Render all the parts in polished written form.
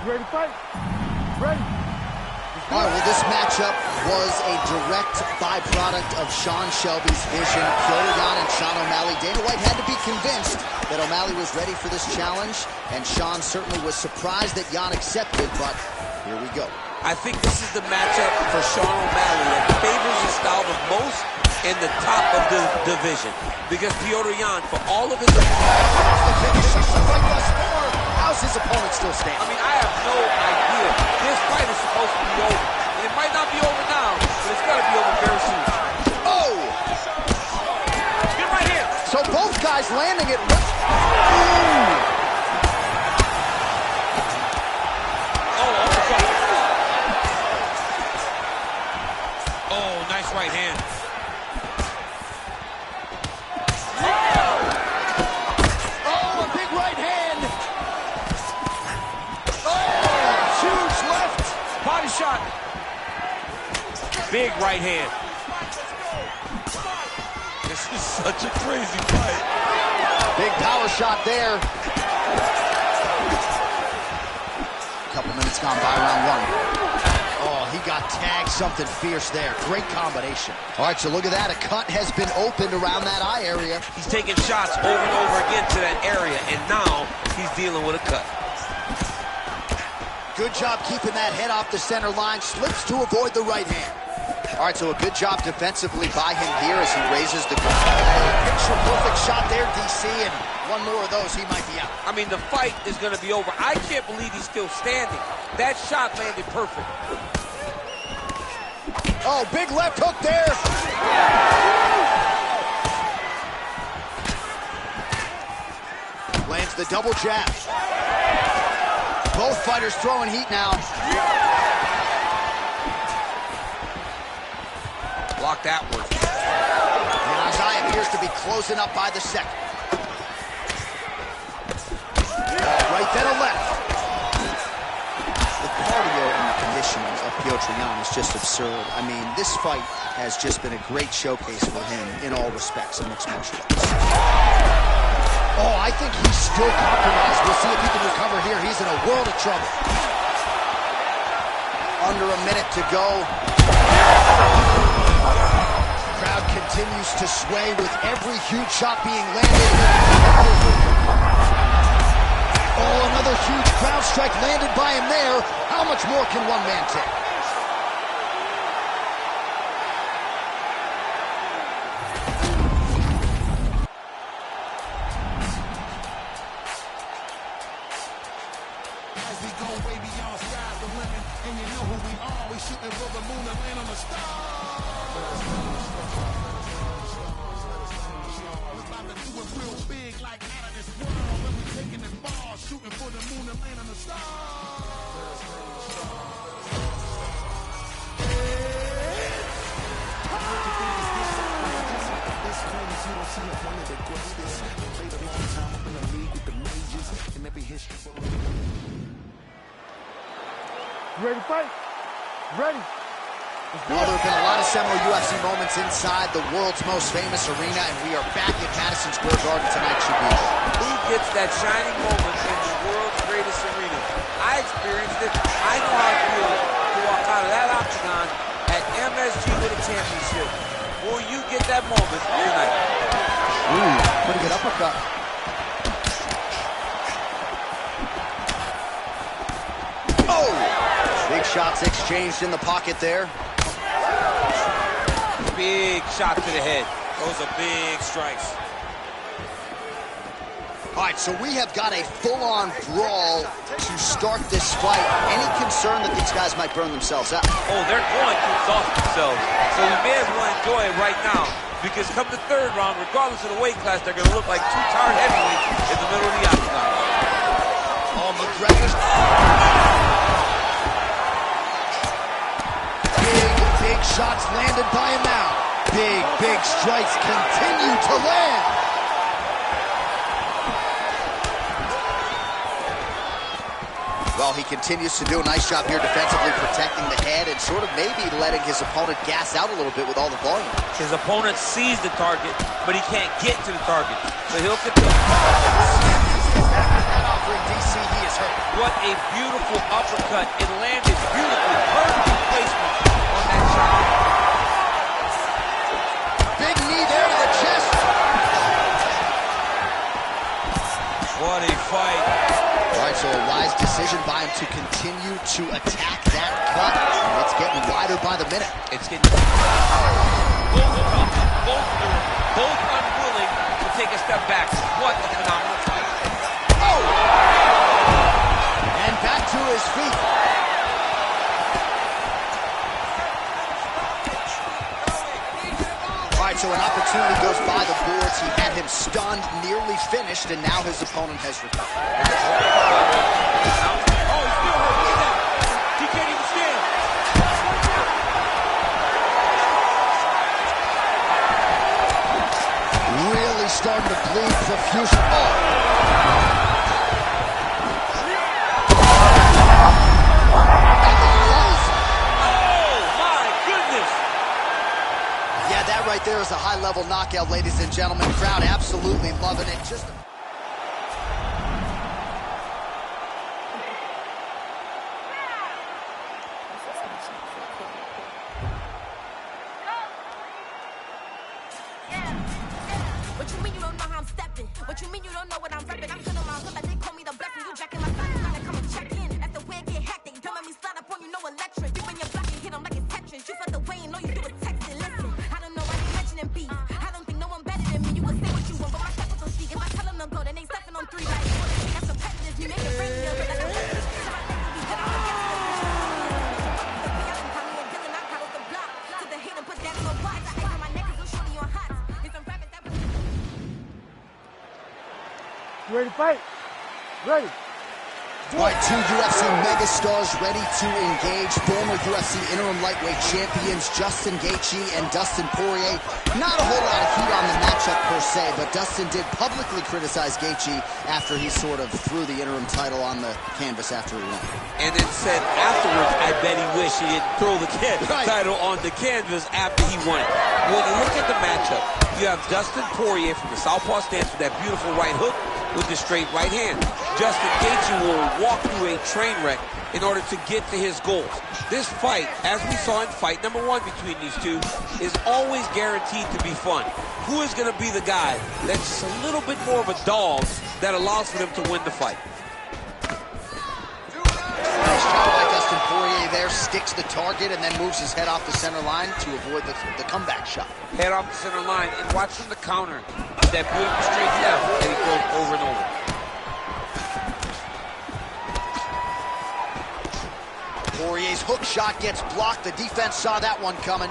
Ready to fight? Ready. All right, well, this matchup was a direct byproduct of Sean Shelby's vision. Piotr Jan and Sean O'Malley. Dana White had to be convinced that O'Malley was ready for this challenge, and Sean certainly was surprised that Jan accepted, but here we go. I think this is the matchup for Sean O'Malley that favors his style the most in the top of the division. Because Piotr Jan, for all of his... How's his opponent still standing? I mean, I have no idea. This fight is supposed to be over. And it might not be over now, but it's got to be over very soon. Oh! Get right here. So both guys landing it. Oh, nice right hand. Oh, a big right hand. Oh, huge left. Body shot. Big right hand. This is such a crazy fight. Big power shot there. A couple minutes gone by round one. Oh, he got tagged something fierce there. Great combination. All right, so look at that. A cut has been opened around that eye area. He's taking shots over and over again to that area, and now he's dealing with a cut. Good job keeping that head off the center line. Slips to avoid the right hand. All right, so a good job defensively by him here as he raises the guard. Picture-perfect shot there, DC, and one more of those, he might be out. I mean, the fight is going to be over. I can't believe he's still standing. That shot landed perfect. Oh, big left hook there. Lands the double jab. Both fighters throwing heat now. Block that one. And Isaiah appears to be closing up by the second. Right, then a left. The cardio and the conditioning of Piotr Jan is just absurd. I mean, this fight has just been a great showcase for him in all respects in mixed martial arts. Oh, I think he's still compromised. We'll see if he can recover here. He's in a world of trouble. Under a minute to go. Crowd continues to sway with every huge shot being landed. Oh, another huge ground strike landed by him there. How much more can one man take? As we go way beyond sky's the limit, and you know who we are. We shooting for the moon and land on the stars. We're about to do it real big, like out of this world. When we taking it far, shooting for the moon and land on the Ready to fight? Ready. Well, there have been a lot of seminal UFC moments inside the world's most famous arena, and we are back at Madison Square Garden tonight, Shabish. Who gets that shining moment in the world's greatest arena? I experienced it. I know how it feels to walk out of that octagon at MSG with a championship. Will you get that moment tonight? Ooh, pretty good uppercut. Oh! Big shots exchanged in the pocket there. Big shot to the head. Those are big strikes. All right, so we have got a full-on brawl to start this fight. Any concern that these guys might burn themselves out? Oh, they're going to exhaust themselves. So we may as well enjoy it right now. Because come the third round, regardless of the weight class, they're going to look like two tired heavyweights in the middle of the octagon. Oh, McGregor's... Big shots landed by him now. Big strikes continue to land. Well, he continues to do a nice job here defensively protecting the head and sort of maybe letting his opponent gas out a little bit with all the volume. His opponent sees the target, but he can't get to the target. So he'll continue. That offering DC see he is hurt. What a beautiful uppercut. It landed beautifully. Perfect placement on that shot. Big knee there to the chest. What a fight. All right, so a wise decision by him to continue to attack that cut. And it's getting wider by the minute. It's getting... Both tough, both good, both unwilling to take a step back. What a phenomenal fight. Oh! And back to his feet. All right, so an opportunity goes by the boards. He had him stunned, nearly finished, and now his opponent has recovered. Oh, he's still hurt. Look at that. He can't even stand. Really starting to bleed profusely. Right there is a high-level knockout, ladies and gentlemen. Crowd absolutely loving it. Just What you mean you don't know how I'm stepping? What you mean you don't know what I'm repping? I'm good on my hood, but they call me the blessing. You jacking my side, gotta come and check in. After where get hectic, don't let me slide up on you, no electric. You bring your block and hit them like it's Tetris. You felt the way and all you do is text it. Listen, I don't know why they mentioning beef. I don't think no one better than me. You can say what you want, but my step is on speak. If I tell them to go, then they stepping on 3 like that's competitive. You make it rain, feel like I'm You ready to fight? Ready. all right, two UFC megastars ready to engage. Former UFC interim lightweight champions Justin Gaethje and Dustin Poirier. Not a whole lot of heat on the matchup per se, but Dustin did publicly criticize Gaethje after he sort of threw the interim title on the canvas after he won. And then said afterwards, I bet he wished he didn't throw the title on the canvas after he won it. When you look at the matchup, you have Dustin Poirier from the southpaw stance with that beautiful right hook with the straight right hand. Justin Gaethje will walk through a train wreck in order to get to his goals. This fight, as we saw in fight number 1 between these two, is always guaranteed to be fun. Who is going to be the guy that's just a little bit more of a dog that allows for them to win the fight? Nice job by Dustin Poirier there. Sticks the target and then moves his head off the center line to avoid the comeback shot. Head off the center line and watch from the counter. That beautiful straight left that he throws over and over. Poirier's hook shot gets blocked. The defense saw that one coming.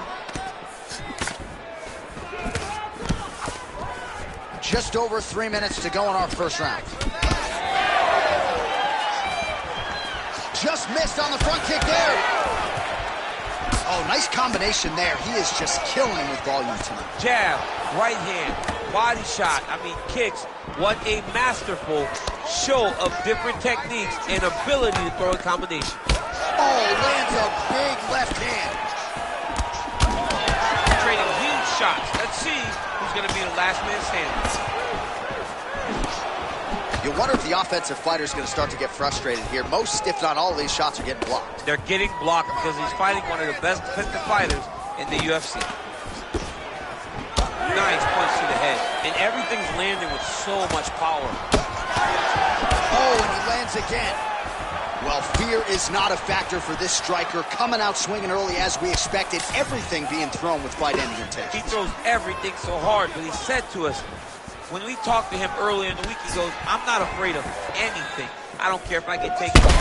Just over 3 minutes to go in our first round. Just missed on the front kick there. Oh, nice combination there. He is just killing with volume tonight. Jab, right hand, body shot, kicks. What a masterful show of different techniques and ability to throw a combination. Oh, lands a big left hand. Trading huge shots. Let's see who's going to be the last man standing. You wonder if the offensive fighter is going to start to get frustrated here. Most, if not all, of these shots are getting blocked. They're getting blocked because he's fighting one of the best defensive fighters in the UFC. Nice punch to the head. And everything's landing with so much power. Oh, and he lands again. Well, fear is not a factor for this striker. Coming out swinging early as we expected. Everything being thrown with fight-ending intent. He throws everything so hard, but he said to us, when we talked to him earlier in the week, he goes, I'm not afraid of anything. I don't care if I get taken. Jumping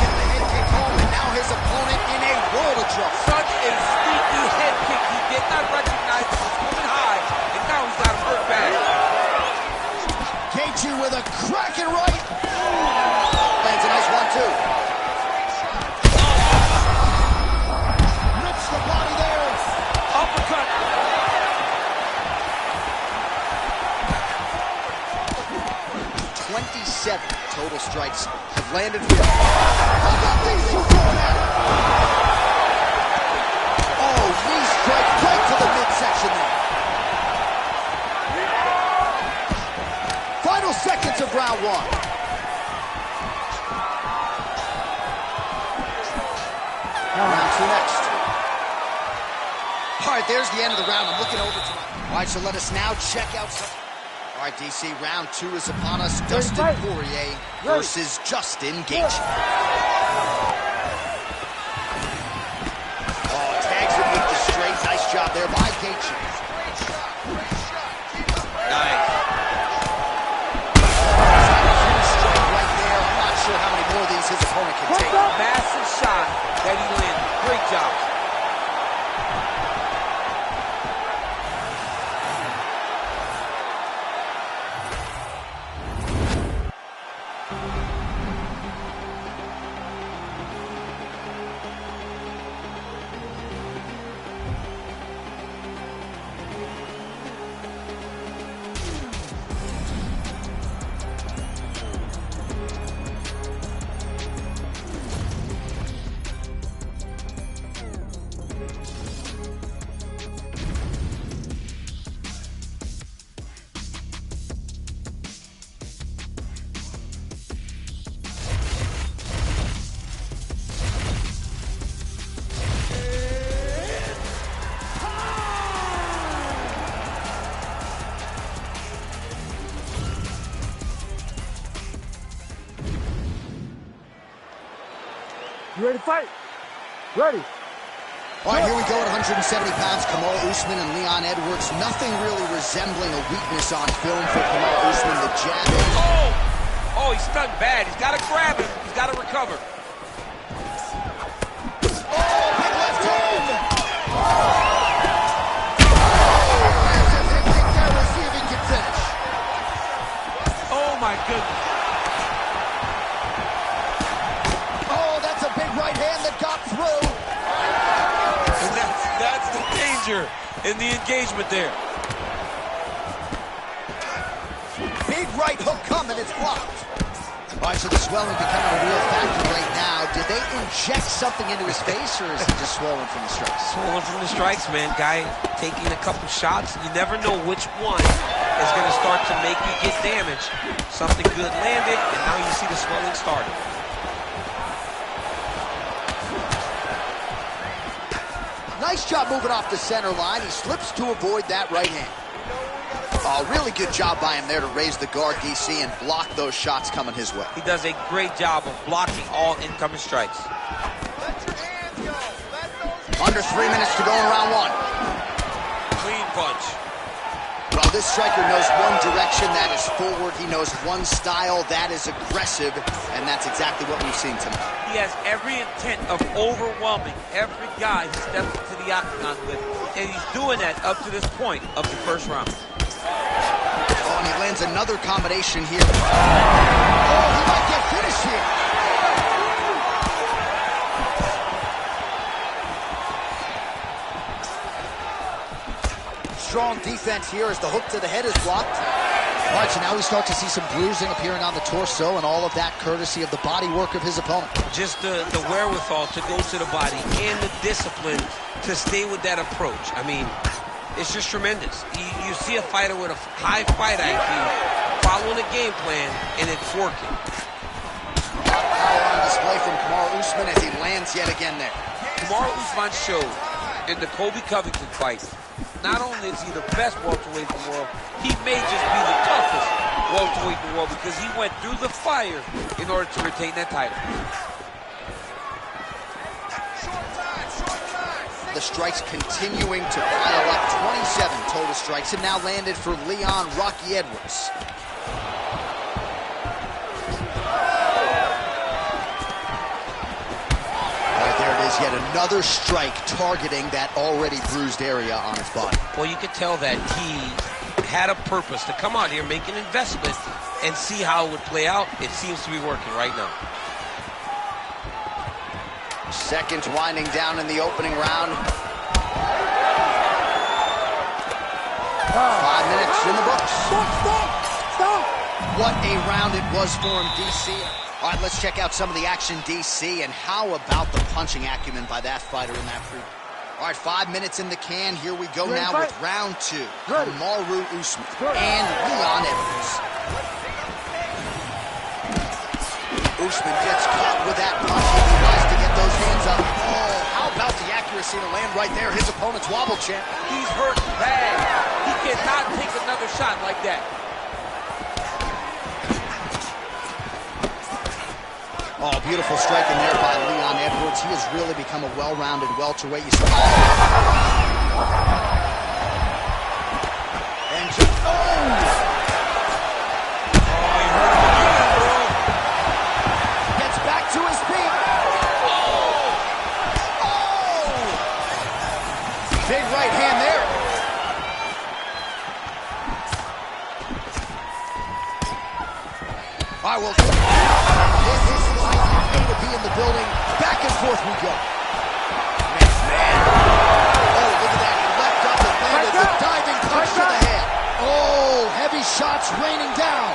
in the head kick home, and now his opponent in a world of trouble. Such a sneaky head kick. He did not recognize it was coming high, and now he's got him hurt bad. Gaethje with a cracking right. Lands a nice 1-2. Rips the body there. Uppercut. 27 total strikes have landed here. Oh, knee strike right to the midsection there. Final seconds of round 1. Round 2 next. All right, there's the end of the round. I'm looking over to All right, so let us now check out some... All right, DC, round 2 is upon us. Dustin Poirier versus Justin Gaethje. Oh, tags him with the straight. Nice job there by Gaethje. Nice. Straight right there. I'm not sure how many more of these his opponent can take. Massive shot that he landed. Great job. You ready to fight? Ready. All right, here we go at 170 pounds. Kamaru Usman and Leon Edwards. Nothing really resembling a weakness on film for Kamaru Usman. The jab. Oh, he's stunned bad. He's got to grab him. He's got to recover. Oh, big left hook. Let's see if he can finish. Oh, my goodness. Right hand that got through. And that's the danger in the engagement there. Big right hook coming, it's blocked. All right, so the swelling becoming a real factor right now. Did they inject something into his face, or is he just swollen from the strikes? Swollen from the strikes, man. Guy taking a couple shots. You never know which one is going to start to make you get damaged. Something good landed, and now you see the swelling started. Nice job moving off the center line. He slips to avoid that right hand. Oh, really good job by him there to raise the guard, DC, and block those shots coming his way. He does a great job of blocking all incoming strikes. Under 3 minutes to go in round 1. Clean punch. Well, this striker knows one direction, that is forward. He knows one style, that is aggressive, and that's exactly what we've seen tonight. He has every intent of overwhelming every guy he steps into the octagon with, and he's doing that up to this point of the first round. Oh, and he lands another combination here. Oh, he might get finished here. Strong defense here as the hook to the head is blocked. All right, so now we start to see some bruising appearing on the torso, and all of that courtesy of the body work of his opponent. Just the wherewithal to go to the body and the discipline to stay with that approach. I mean, it's just tremendous. You see a fighter with a high fight IQ following a game plan, and it's working. A lot of power on display from Kamaru Usman as he lands yet again there. Kamaru Usman showed in the Colby Covington fight, not only is he the best welterweight in the world, he may just be the toughest welterweight in the world because he went through the fire in order to retain that title. The strikes continuing to pile up. 27 total strikes have now landed for Leon Rocky Edwards. Yet another strike targeting that already bruised area on his body. Well, you could tell that he had a purpose to come out here, make an investment, and see how it would play out. It seems to be working right now. Seconds winding down in the opening round. 5 minutes in the books. Stop! What a round it was for him, DC. All right, let's check out some of the action, DC, and how about the punching acumen by that fighter in that preview. All right, 5 minutes in the can. Here we go now with round 2. Kamaru Usman and Leon Edwards. Usman gets caught with that punch. He tries to get those hands up. Oh, accuracy to land right there. His opponent's wobble champ. He's hurt bad. He cannot take another shot like that. Oh, beautiful striking there by Leon Edwards. He has really become a well-rounded welterweight. And just, oh! Oh, he hurt him again, bro. Gets back to his feet. Oh! Big right hand there. I will. This is like to be in the building. Back and forth we go. Man. Oh, look at that. He leapt up and landed the diving punch to the head. Oh, heavy shots raining down.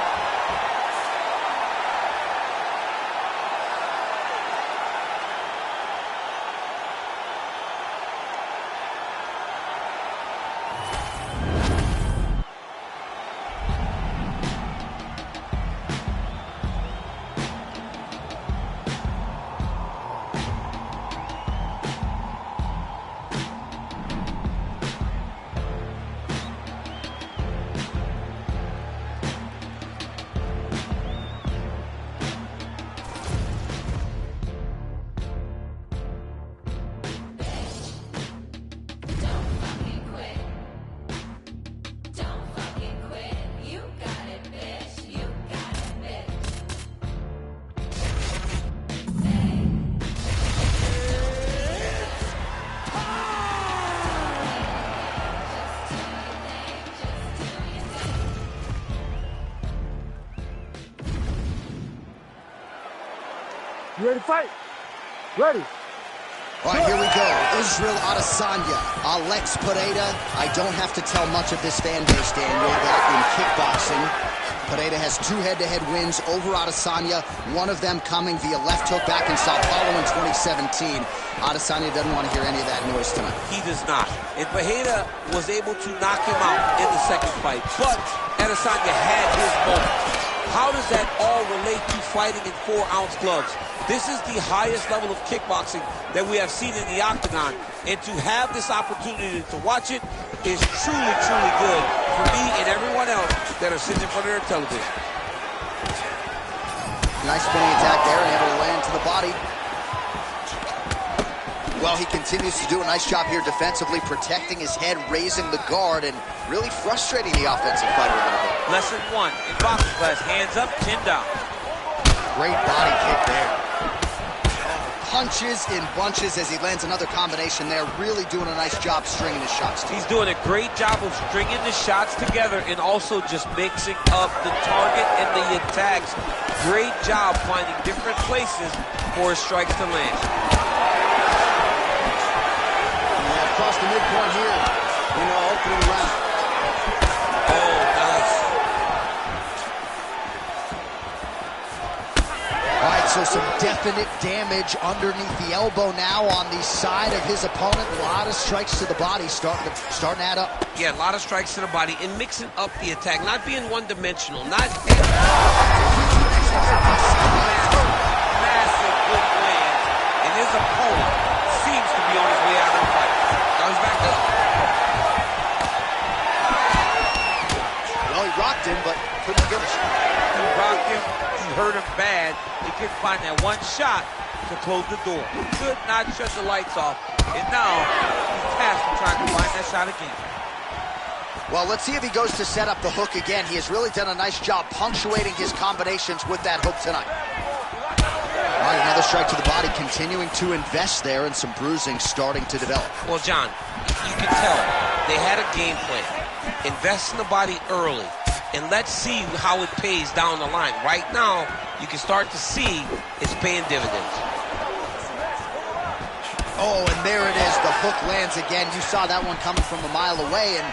You ready to fight? Ready. All right, here we go. Israel Adesanya, Alex Pereira. I don't have to tell much of this fan base, Daniel, that in kickboxing, Pereira has 2 head-to-head wins over Adesanya, one of them coming via left hook back in Sao Paulo in 2017. Adesanya doesn't want to hear any of that noise tonight. He does not. And Pereira was able to knock him out in the second fight, but Adesanya had his moment. How does that all relate to fighting in 4-ounce gloves? This is the highest level of kickboxing that we have seen in the octagon. And to have this opportunity to watch it is truly, truly good for me and everyone else that are sitting in front of their television. Nice spinning attack there and able to land to the body. Well, he continues to do a nice job here defensively, protecting his head, raising the guard, and really frustrating the offensive fighter a little bit. Lesson 1 in boxing class, hands up, chin down. Great body kick there. Punches in bunches as he lands another combination there, really doing a nice job stringing his shots together. He's doing a great job of stringing the shots together and also just mixing up the target and the attacks. Great job finding different places for his strikes to land. Yeah, across the midpoint here, opening round. Oh, nice. All right, so some definite damage underneath the elbow now on the side of his opponent. A lot of strikes to the body starting to add up. Yeah, a lot of strikes to the body and mixing up the attack, not being one-dimensional, not massive good land, and his opponent seems to be on his way out of the fight. Now he's back up. Well, he rocked him, but couldn't finish him. He rocked him, he hurt him bad. He couldn't find that one shot to close the door. He could not shut the lights off, and now he's tasked with trying to find that shot again. Well, let's see if he goes to set up the hook again. He has really done a nice job punctuating his combinations with that hook tonight. All right, another strike to the body, continuing to invest there, and some bruising starting to develop. Well, John, you can tell they had a game plan. Invest in the body early, and let's see how it pays down the line. Right now, you can start to see it's paying dividends. Oh, and there it is. The hook lands again. You saw that one coming from a mile away, and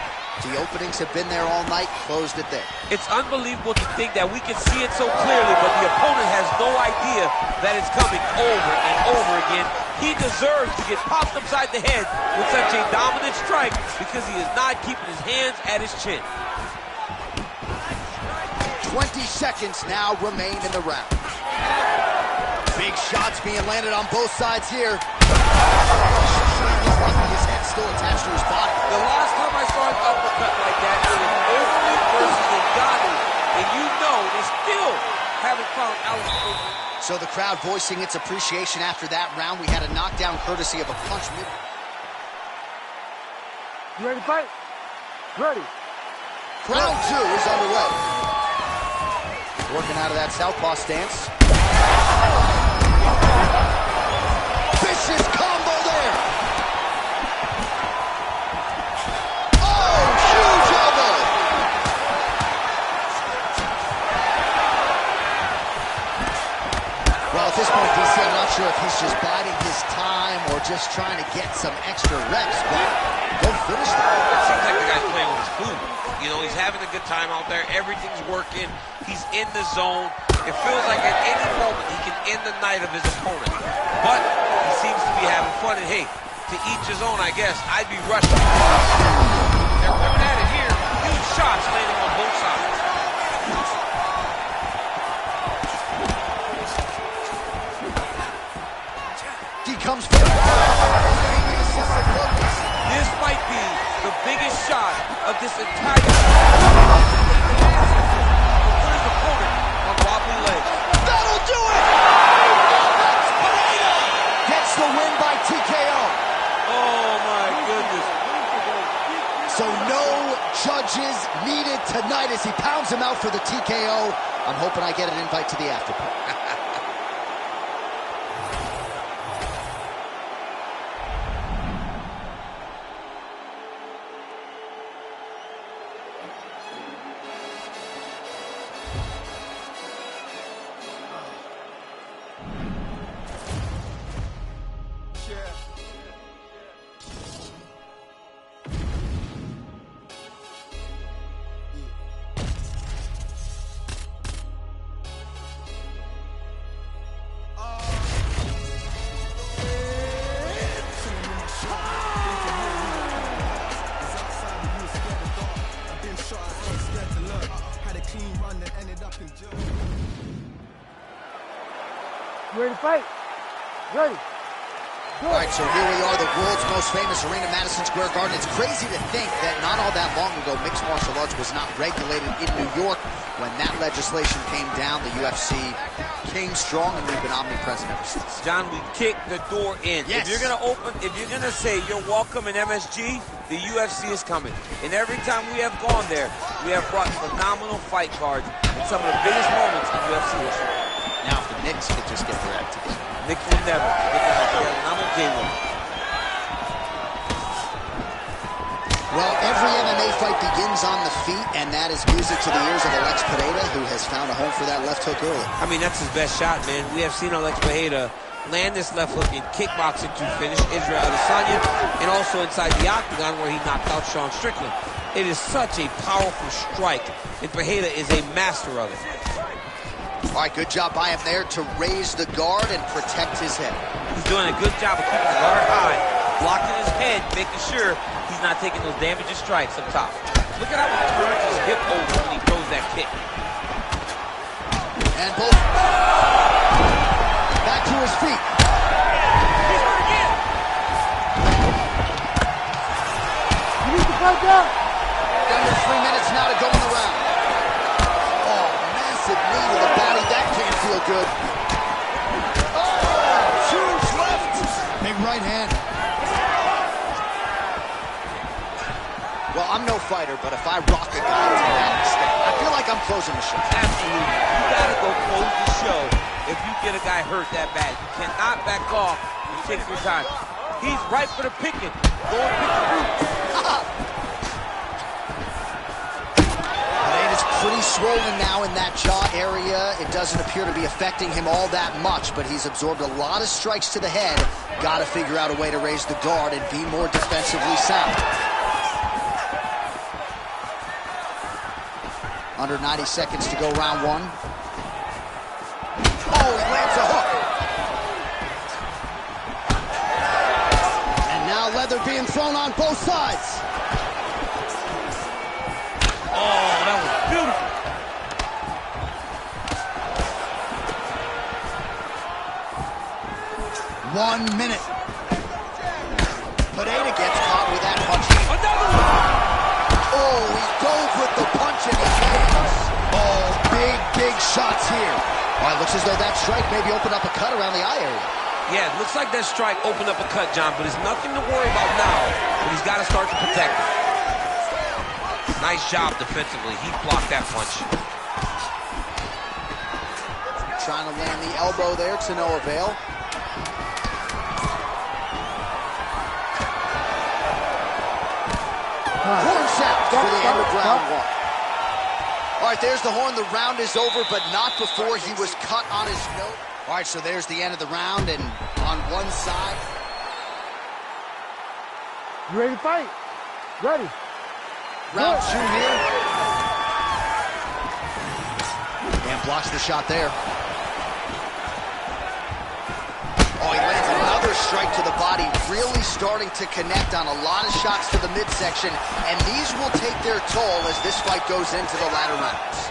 the openings have been there all night, closed it there. It's unbelievable to think that we can see it so clearly, but the opponent has no idea that it's coming over and over again. He deserves to get popped upside the head with such a dominant strike because he is not keeping his hands at his chin. 20 seconds now remain in the round. Big shots being landed on both sides here. He's lucky his head's still attached to his body. The last time I saw an uppercut like that, it was Overly versus Ngannou, and you know they still haven't found Alistair. So the crowd voicing its appreciation after that round. We had a knockdown courtesy of a punch. You ready to fight? Ready. Round 2 is underway. Working out of that southpaw stance. Vicious combo there. Oh, huge elbow. Well, at this point, DC, I'm not sure if he's just biding his time or just trying to get some extra reps, but go finish that. Seems like the guy's playing with his food. You know, he's having a good time out there. Everything's working. He's in the zone. It feels like at any moment he can end the night of his opponent. But he seems to be having fun. And hey, to each his own, I guess. I'd be rushing. They're coming at it here. Huge shots landing on both sides. He comes forward. This might be the biggest shot of this entire put his opponent on wobbly legs. That'll do it! Gets the win by TKO. Oh my goodness. So no judges needed tonight as he pounds him out for the TKO. I'm hoping I get an invite to the after party. You ready to fight? Ready. All right, so here we are, the world's most famous arena, Madison Square Garden. It's crazy to think that not all that long ago, mixed martial arts was not regulated in New York. When that legislation came down, the UFC came strong, and we've been omnipresent ever since. John, we kicked the door in. Yes. If you're gonna say you're welcome in MSG, the UFC is coming. And every time we have gone there, we have brought phenomenal fight cards and some of the biggest moments in UFC history. Now, if the Knicks could just get their act together. Knicks will never get that together, and I'm okay with it. Well, every MMA fight begins on the feet, and that is music to the ears of Alex Pereira, who has found a home for that left hook early. I mean, that's his best shot, man. We have seen Alex Pereira land this left hook in kickboxing to finish Israel Adesanya, and also inside the octagon where he knocked out Sean Strickland. It is such a powerful strike, and Pereira is a master of it. All right, good job by him there to raise the guard and protect his head. He's doing a good job of keeping the guard high, blocking his head, making sure he's not taking those damaging strikes up top. Look at how he turns his hip over when he throws that kick. And both back to his feet. He's hurt again. You need to fight down. Under 3 minutes now to go in the round. Oh, massive knee to the body. That can't feel good. Oh, huge left. Big right hand. Well, I'm no fighter, but if I rock a guy to that extent, I feel like I'm closing the show. Absolutely. You gotta go close the show if you get a guy hurt that bad. You cannot back off and take your time. He's right for the picking. Go and pick the root. It is pretty swollen now in that jaw area. It doesn't appear to be affecting him all that much, but he's absorbed a lot of strikes to the head. Got to figure out a way to raise the guard and be more defensively sound. Under 90 seconds to go, round one. Oh, he lands a hook. And now leather being thrown on both sides. Oh, that was beautiful. 1 minute. shots here. All right, looks as though that strike maybe opened up a cut around the eye area. Yeah, it looks like that strike opened up a cut, John, but it's nothing to worry about now, but he's got to start to protect it. Nice job defensively. He blocked that punch. Trying to land the elbow there to no avail. Horn sound for the end of round one. All right, there's the horn. The round is over, but not before he was cut on his nose. All right, so there's the end of the round, and on one side. You ready to fight? Ready. Round two here. And blocks the shot there. Oh, he lands another strike to the body, really starting to connect on a lot of shots to the midsection, and these will take their toll as this fight goes into the latter rounds.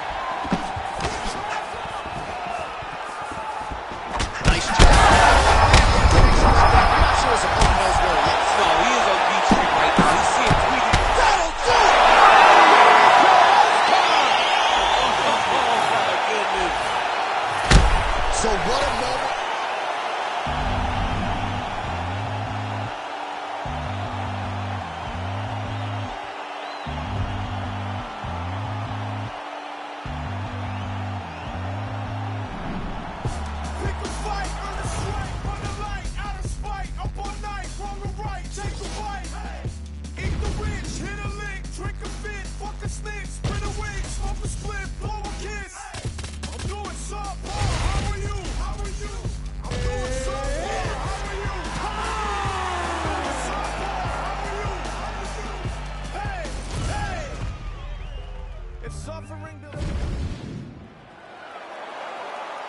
Nice jab. I'm not sure his opponent knows where he is. No, he is on beat street right now. He's seeing tweaking. That'll do it! Oh, my goodness. So what a moment. Pick a fight, earn a strike, run the light, out of spite, up all night, wrong or right, take a bite. Eat the rich, hit a lick, drink a fit, fuck a snitch, spin a wig, smoke a split, blow a kiss. I'm doing softball, how are you? How are you? I'm doing softball, how are you? I'm doing softball, how are you? How are you? Hey, hey! If suffering does.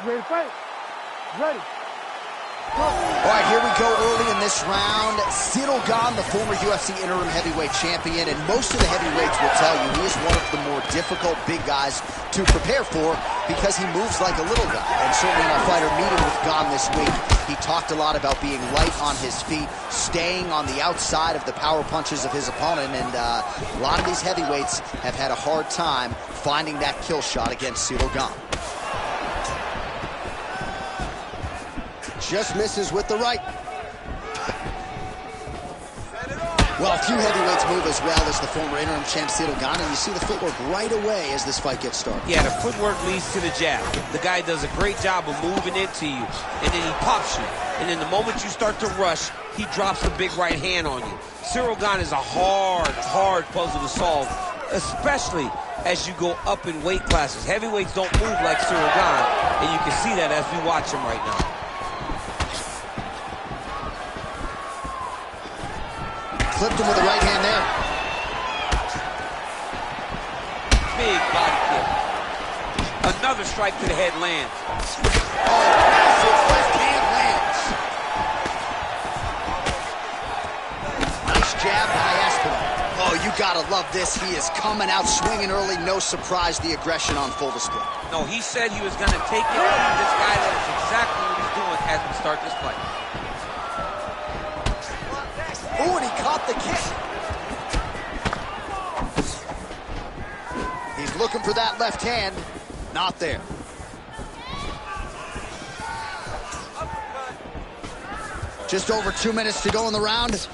You ready to fight? Ready. All right, here we go early in this round. Ciryl Gane, the former UFC interim heavyweight champion, and most of the heavyweights will tell you he is one of the more difficult big guys to prepare for because he moves like a little guy. And certainly in our fighter meeting with Gane this week, he talked a lot about being light on his feet, staying on the outside of the power punches of his opponent, and a lot of these heavyweights have had a hard time finding that kill shot against Ciryl Gane. Just misses with the right. Well, a few heavyweights move as well as the former interim champ Ciryl Gane, and you see the footwork right away as this fight gets started. Yeah, the footwork leads to the jab. The guy does a great job of moving into you, and then he pops you. And then the moment you start to rush, he drops the big right hand on you. Ciryl Gane is a hard puzzle to solve, especially as you go up in weight classes. Heavyweights don't move like Ciryl Gane, and you can see that as we watch him right now. Flipped him with the right hand there. Big body kick. Another strike to the head lands. Oh, massive left hand lands. Nice jab by Aspinall. Oh, you gotta love this. He is coming out swinging early. No surprise, the aggression on full display. No, he said he was gonna take it from this guy. That is exactly what he's doing as we start this fight. Oh, and he caught the kick. He's looking for that left hand. Not there. Just over 2 minutes to go in the round.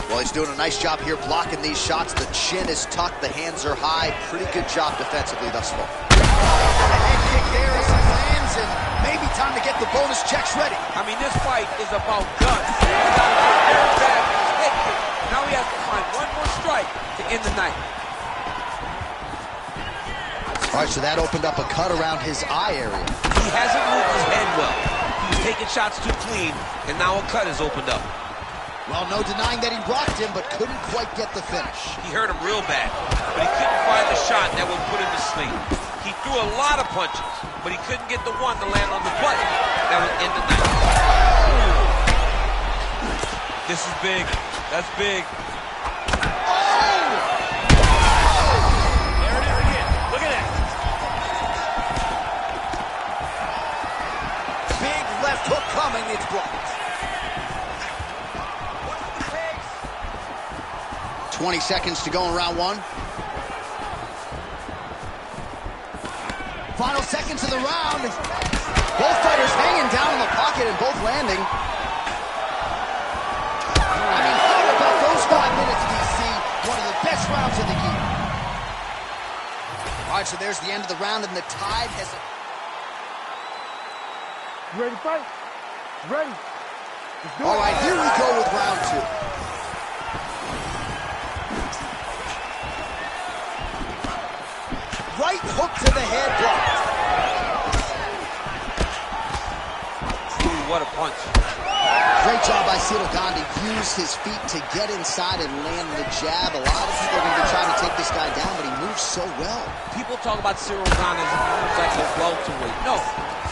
Well, he's doing a nice job here blocking these shots. The chin is tucked, the hands are high. Pretty good job defensively thus far. The head kick there as he lands, and maybe time to get the bonus checks ready. I mean, this fight is about guts. He's got to get very bad with his head kick. Now he has to find one more strike to end the night. All right, so that opened up a cut around his eye area. He hasn't moved his head well. He was taking shots too clean, and now a cut has opened up. Well, no denying that he rocked him, but couldn't quite get the finish. He hurt him real bad, but he couldn't find the shot that would put him to sleep. He threw a lot of punches, but he couldn't get the one to land on the button that would end the night. This is big. That's big. Oh! There it is again. Look at that. Big left hook coming. It's blocked. 20 seconds to go in round one. Final seconds of the round. Both fighters hanging down in the pocket and both landing. I mean, how about those 5 minutes, DC? One of the best rounds of the year. All right, so there's the end of the round, and the tide has... You ready to fight? Ready. Let's do it. All right, here we go with round 2. Right hook to the head blocked. Ooh, what a punch. Great job by Cyril Gane to use his feet to get inside and land the jab. A lot of people are going to be trying to take this guy down, but he moves so well. People talk about Cyril Gane as if he moves like a welterweight. No,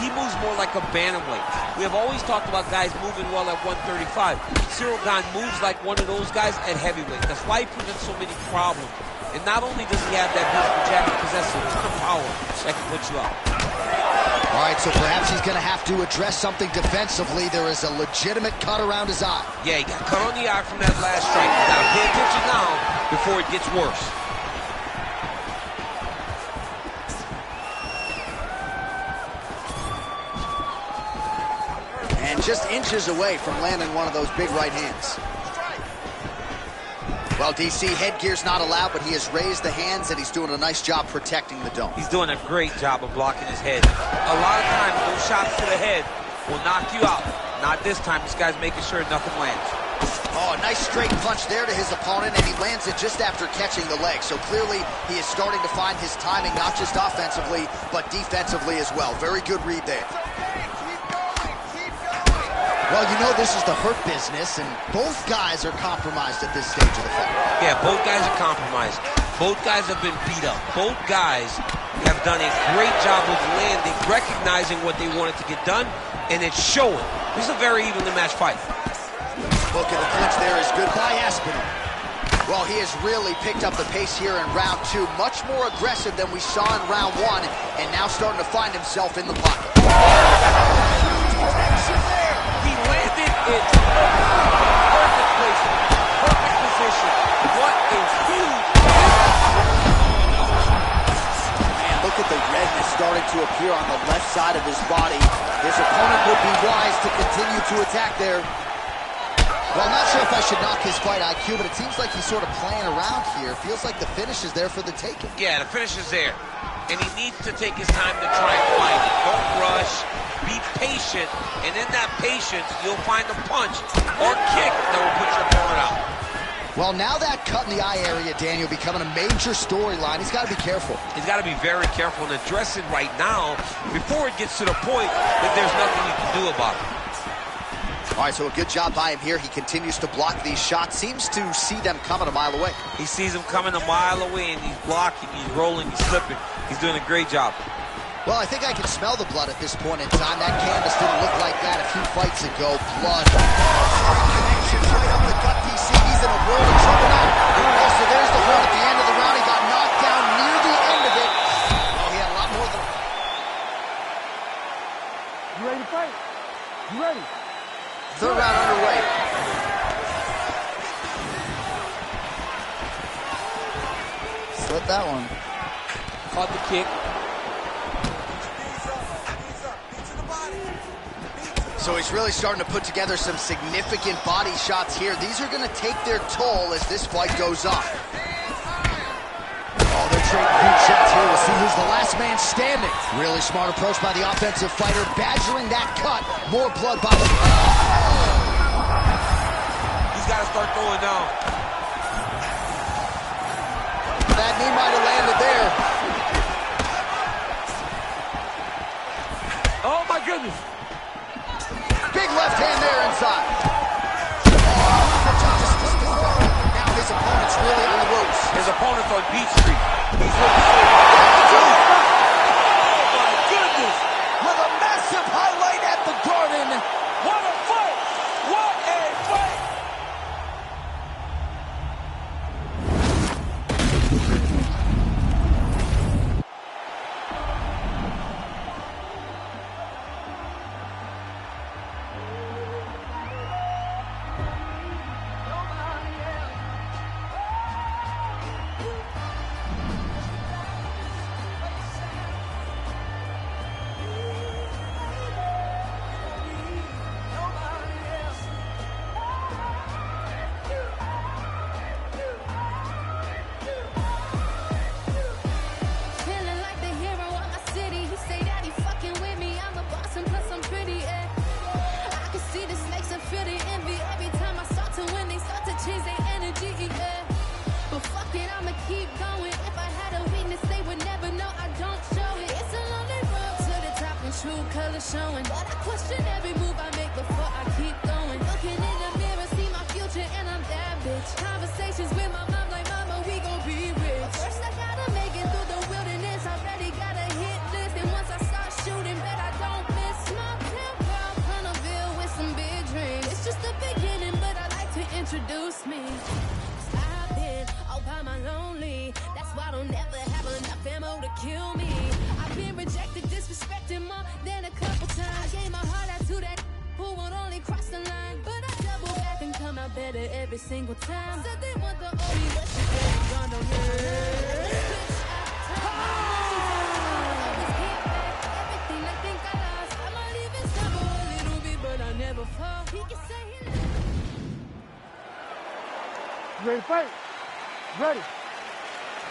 he moves more like a bantamweight. We have always talked about guys moving well at 135. Cyril Gane moves like one of those guys at heavyweight. That's why he presents so many problems. And not only does he have that beautiful jab, he possesses a ton of power that can put you out. All right, so perhaps he's going to have to address something defensively. There is a legitimate cut around his eye. Yeah, he got cut on the eye from that last strike. You got to pay attention now before it gets worse. And just inches away from landing one of those big right hands. Well, DC, headgear's not allowed, but he has raised the hands, and he's doing a nice job protecting the dome. He's doing a great job of blocking his head. A lot of times, those shots to the head will knock you out. Not this time. This guy's making sure nothing lands. Oh, a nice straight punch there to his opponent, and he lands it just after catching the leg. So clearly, he is starting to find his timing, not just offensively, but defensively as well. Very good read there. Well, you know this is the hurt business, and both guys are compromised at this stage of the fight. Yeah, both guys are compromised. Both guys have been beat up. Both guys have done a great job of landing, recognizing what they wanted to get done, and it's showing. This is a very evenly matched fight. Look at the clinch there is good by Aspinall. Well, he has really picked up the pace here in round 2. Much more aggressive than we saw in round 1, and now starting to find himself in the pocket. He landed it. Perfect placement. Perfect position. What a huge... Man, look at the redness starting to appear on the left side of his body. His opponent would be wise to continue to attack there. Well, I'm not sure if I should knock his fight IQ, but it seems like he's sort of playing around here. Feels like the finish is there for the taking. Yeah, the finish is there. And he needs to take his time to try and find it. Don't rush. Be patient. And in that patience, you'll find a punch or kick that will put your opponent out. Well, now that cut in the eye area, Daniel, becoming a major storyline. He's got to be careful. He's got to be very careful and address it right now before it gets to the point that there's nothing you can do about it. All right, so a good job by him here. He continues to block these shots. Seems to see them coming a mile away. He sees them coming a mile away, and he's blocking, he's rolling, he's slipping. He's doing a great job. Well, I think I can smell the blood at this point in time. That canvas didn't look like that a few fights ago. Blood. Connections right up the gut, DC. He's in a world of trouble now. Also, there's the hold at the end of the round. He got knocked down near the end of it. Well, he had a lot more than... You ready to fight? You ready? Third round underway. Slip that one. Caught the kick. So he's really starting to put together some significant body shots here. These are going to take their toll as this fight goes on. Oh, they're trading huge shots here. We'll see who's the last man standing. Really smart approach by the offensive fighter, badgering that cut. More blood by the... He's got to start throwing down. That knee might have landed there. Oh, my goodness. Big left hand there inside. Now his opponent's really on the ropes. His opponent's on Beach Street. He's looking oh, my goodness. With a massive highlight at the Garden. What a fight. What a fight. the showing. But I question every move I make before I keep going. Looking in the mirror, see my future, and I'm that bitch. Conversations with my mom like, mama, we gon' be rich. First I gotta make it through the wilderness. Already got a hit list, and once I start shooting, bet I don't miss. Small town girl, Carnival with some big dreams. It's just the beginning, but I like to introduce me. I've been all by my lonely. That's why I don't never have enough ammo to kill me. I've been rejected, disrespected more than a couple times. I gave my heart out to that who would only cross the line, but I double back and come out better every single time. Said they want the only but she really gone on me. Everything I think I lost, I might even stumble a little bit, but I never fall. He can say he loves. Ready to fight? Ready.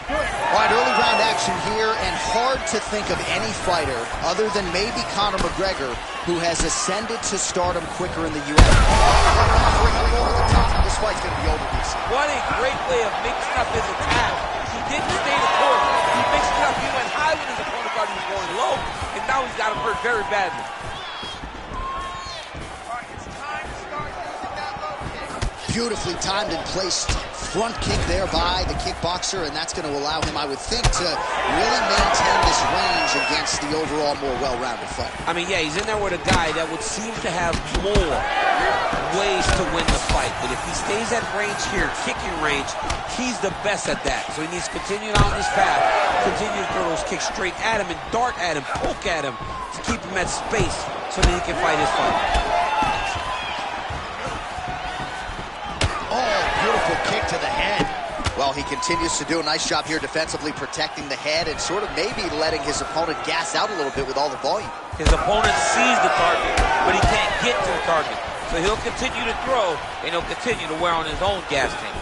All right, early round action here, and hard to think of any fighter other than maybe Conor McGregor who has ascended to stardom quicker in the UFC. Over the top. This fight's going to be over, DC. What a great way of mixing up his attack. He didn't stay the course. He mixed it up. He went high when his opponent thought he was going low, and now he's got him hurt very badly. Beautifully timed and placed front kick there by the kickboxer, and that's going to allow him, I would think, to really maintain this range against the overall more well-rounded fight. I mean, yeah, he's in there with a guy that would seem to have more ways to win the fight, but if he stays at range here, kicking range, he's the best at that. So he needs to continue on this path, continue to throw those kicks straight at him and dart at him, poke at him to keep him at space so that he can fight his fight. Beautiful kick to the head. Well, he continues to do a nice job here defensively, protecting the head and sort of maybe letting his opponent gas out a little bit with all the volume. His opponent sees the target, but he can't get to the target. So he'll continue to throw, and he'll continue to wear on his own gas tank.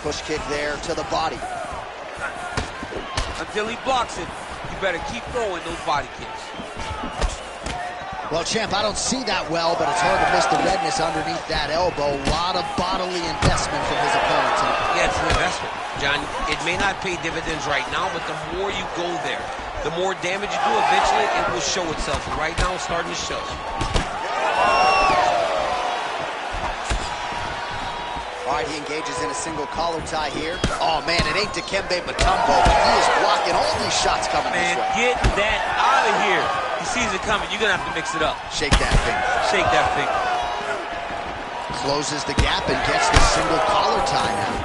Push kick there to the body. Until he blocks it, you better keep throwing those body kicks. Well, champ, I don't see that well, but it's hard to miss the redness underneath that elbow. A lot of bodily investment from his opponent tonight. Yeah, it's an investment, John. It may not pay dividends right now, but the more you go there, the more damage you do, eventually it will show itself. And right now, it's starting to show. All right, he engages in a single collar tie here. Oh, man, it ain't Dikembe Mutombo, but he is blocking all these shots coming this way. Man, get that out of here. He sees it coming. You're going to have to mix it up. Shake that finger. Shake that finger. Closes the gap and gets the single collar tie now.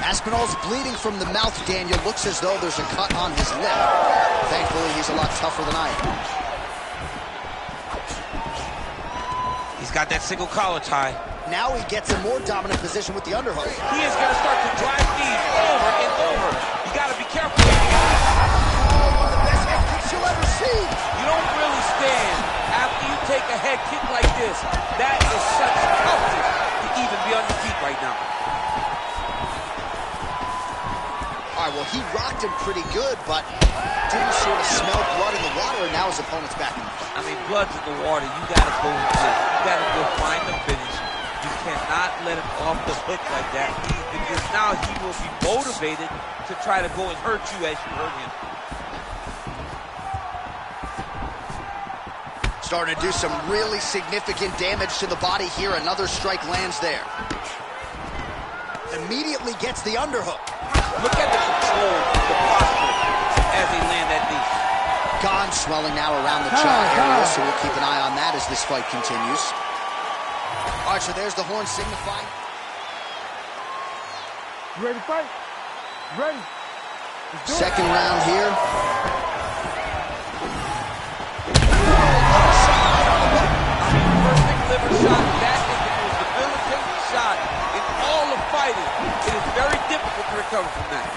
Aspinall's bleeding from the mouth, Daniel. Looks as though there's a cut on his lip. Thankfully, he's a lot tougher than I am. He's got that single collar tie. Now he gets a more dominant position with the underhook. He is going to start to drive these over and over. You got to be careful. One of the best head kicks you'll ever see. You don't really stand after you take a head kick like this. That is such toughness to even be on your feet right now. All right, well, he rocked him pretty good, but didn't sort of smell blood in the water, and now his opponent's back in the fight. I mean, blood's in the water. You got to go you got to go find the finish. You cannot let him off the hook like that, because now he will be motivated to try to go and hurt you as you hurt him. Starting to do some really significant damage to the body here. Another strike lands there. Immediately gets the underhook. Look at the control, the posture as they land that knee. Gone, swelling now around the jaw area, so we'll keep an eye on that as this fight continues. All right, so there's the horn signifying. You ready to fight? Ready. Second round here. Perfect liver shot. That is the most debilitating shot in all of fighting. It is very difficult to recover from that.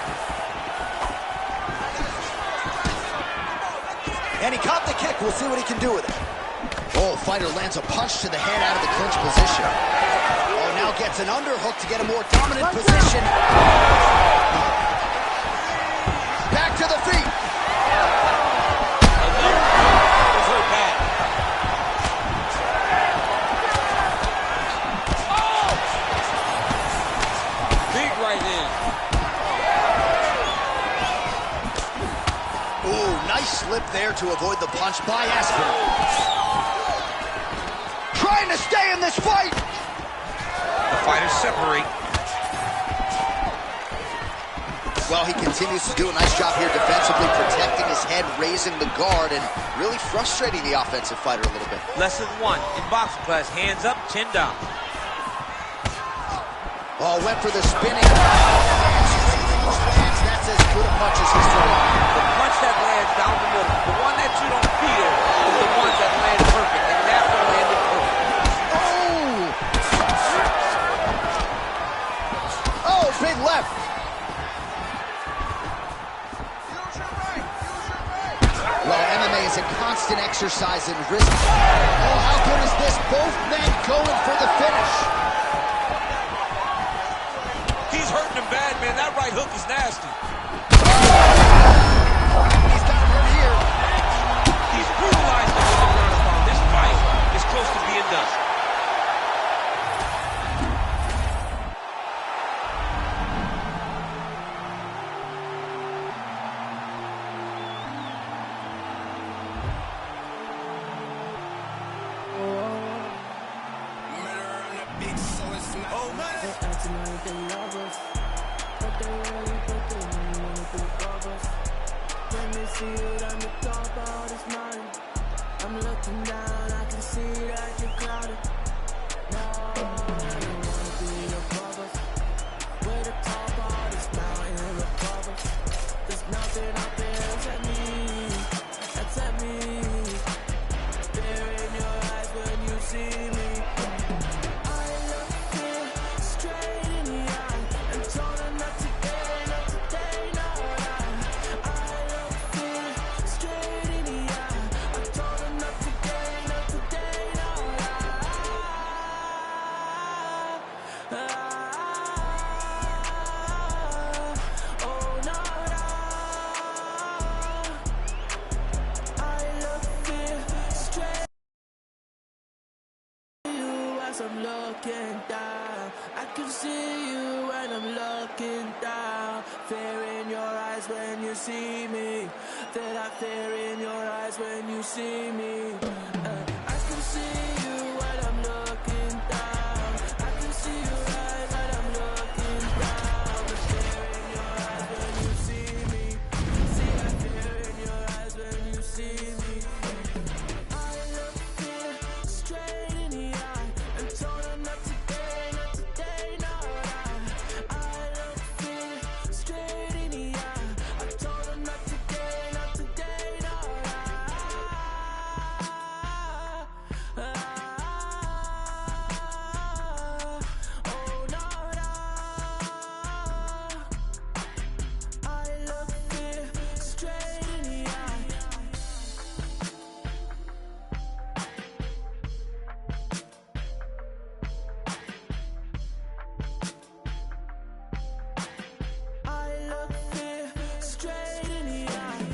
And he caught the kick. We'll see what he can do with it. Oh, fighter lands a punch to the head out of the clinch position. Oh, now gets an underhook to get a more dominant position. Back to the feet. Big right hand. Ooh, Nice slip there to avoid the punch by Aspinall. Trying to stay in this fight. The fighters separate. Well, he continues to do a nice job here defensively, protecting his head, raising the guard, and really frustrating the offensive fighter a little bit. Lesson 1 in boxing class, hands up, chin down. Oh, went for the spinning. That's as good a punch as he's thrown. The punch that lands down the middle, the one that you don't feel, is the ones that land perfect, and that one landed perfect. Oh, big left. Well, MMA is a constant exercise in risk. Oh, how good is this? Both men going for the finish. He's hurting him bad, man. That right hook is nasty. He's got him hurt here. He's brutalized him with the ground and pound. This fight is close to being done. I'm looking down, I can see that you're clouded. No, I don't wanna be your brother. We're the top of this mountain above us. There's nothing out there except me, except me. Fear in your eyes when you see me. I look you straight in the eye and told her not today, not today, no lie. I look you straight in the eye. I told her not today, not today, no lie. Oh, no lie. I look you straight you as I'm looking down. I can see you when I'm looking down. Fear in your eyes when you see me. That I fear in your eyes when you see me. I can see you when I'm looking down. I can see your eyes when I'm looking down. The fear in your eyes when you see me. See that fear in your eyes when you see me. I look you straight in the eye and told her not today, not today, no lie. I look you straight in the eye. I told her not today, not today, no lie. Oh, no lie. I look you straight in the eye. I look you straight in the eye.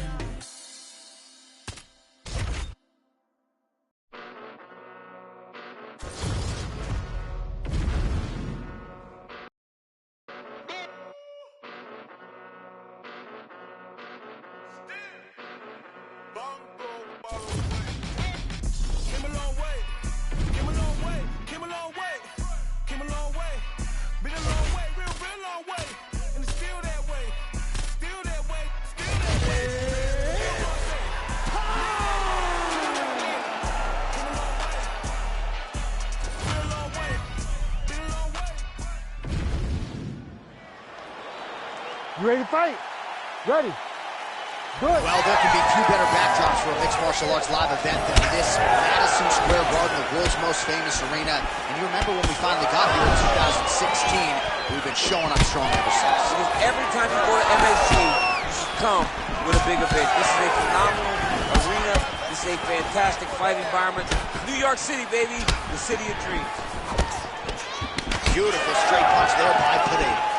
Came a long way, came a long way, came a long way, came a long way. Been a long way, real long way. And it's still that way, still that way, still that way. Came a long way, been a long way, been a long way. You ready to fight? Ready. Good. Well, there can be few better backdrops for a mixed martial arts live event than this Madison Square Garden, the world's most famous arena. And you remember when we finally got here in 2016, we've been showing up strong ever since. Because every time you go to MSG, you should come with a big event. This is a phenomenal arena. This is a fantastic fight environment. New York City, baby, the city of dreams. Beautiful straight punch there by Pineda.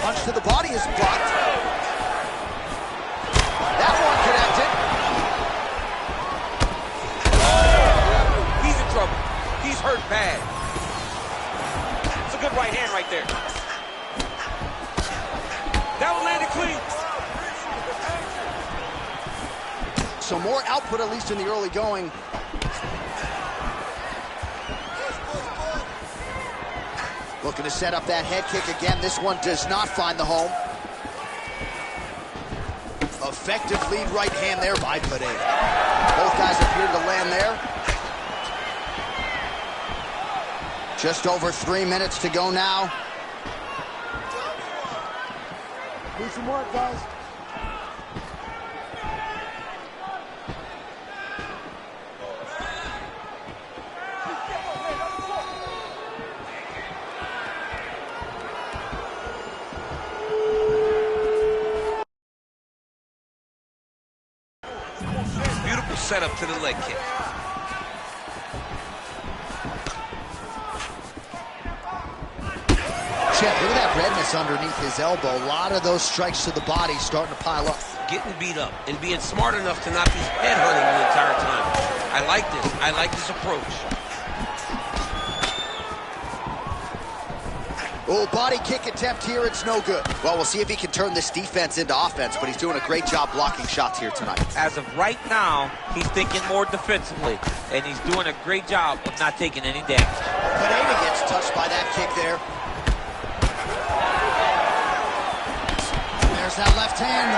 Punch to the body is blocked. That one connected. He's in trouble. He's hurt bad. It's a good right hand right there. That one landed clean. so more output at least in the early going. Looking to set up that head kick again. This one does not find the home. Effective lead right hand there by Pereira. Both guys appear to land there. Just over 3 minutes to go now. Need some more, guys. Beautiful setup to the leg kick. Check, look at that redness underneath his elbow. A lot of those strikes to the body starting to pile up. Getting beat up and being smart enough to not be headhunting the entire time. I like this. I like this approach. Oh, body kick attempt here. It's no good. Well, we'll see if he can turn this defense into offense, but he's doing a great job blocking shots here tonight. As of right now, he's thinking more defensively, and he's doing a great job of not taking any damage. Pereira gets touched by that kick there. There's that left hand.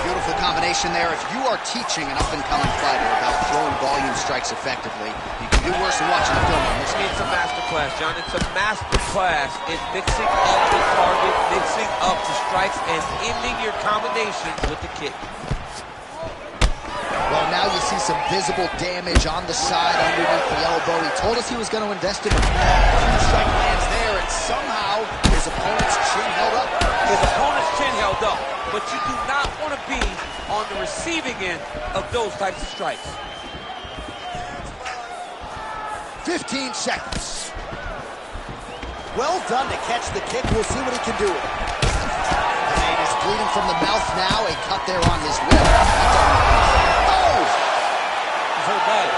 Beautiful combination there. If you are teaching an up-and-coming fighter about throwing volume strikes effectively, you can do worse than watching a film on this. It's a master class, John. It's a master class in mixing up the target, mixing up the strikes, and ending your combinations with the kick. Well, now you see some visible damage on the side underneath the elbow. He told us he was going to invest in a strike lands there, and somehow his opponent's chin held up. His opponent's chin held up, but you do not want to be on the receiving end of those types of strikes. 15 seconds. Well done to catch the kick. We'll see what he can do with it. And he's bleeding from the mouth now. A cut there on his lip. Oh! He's hurt bad.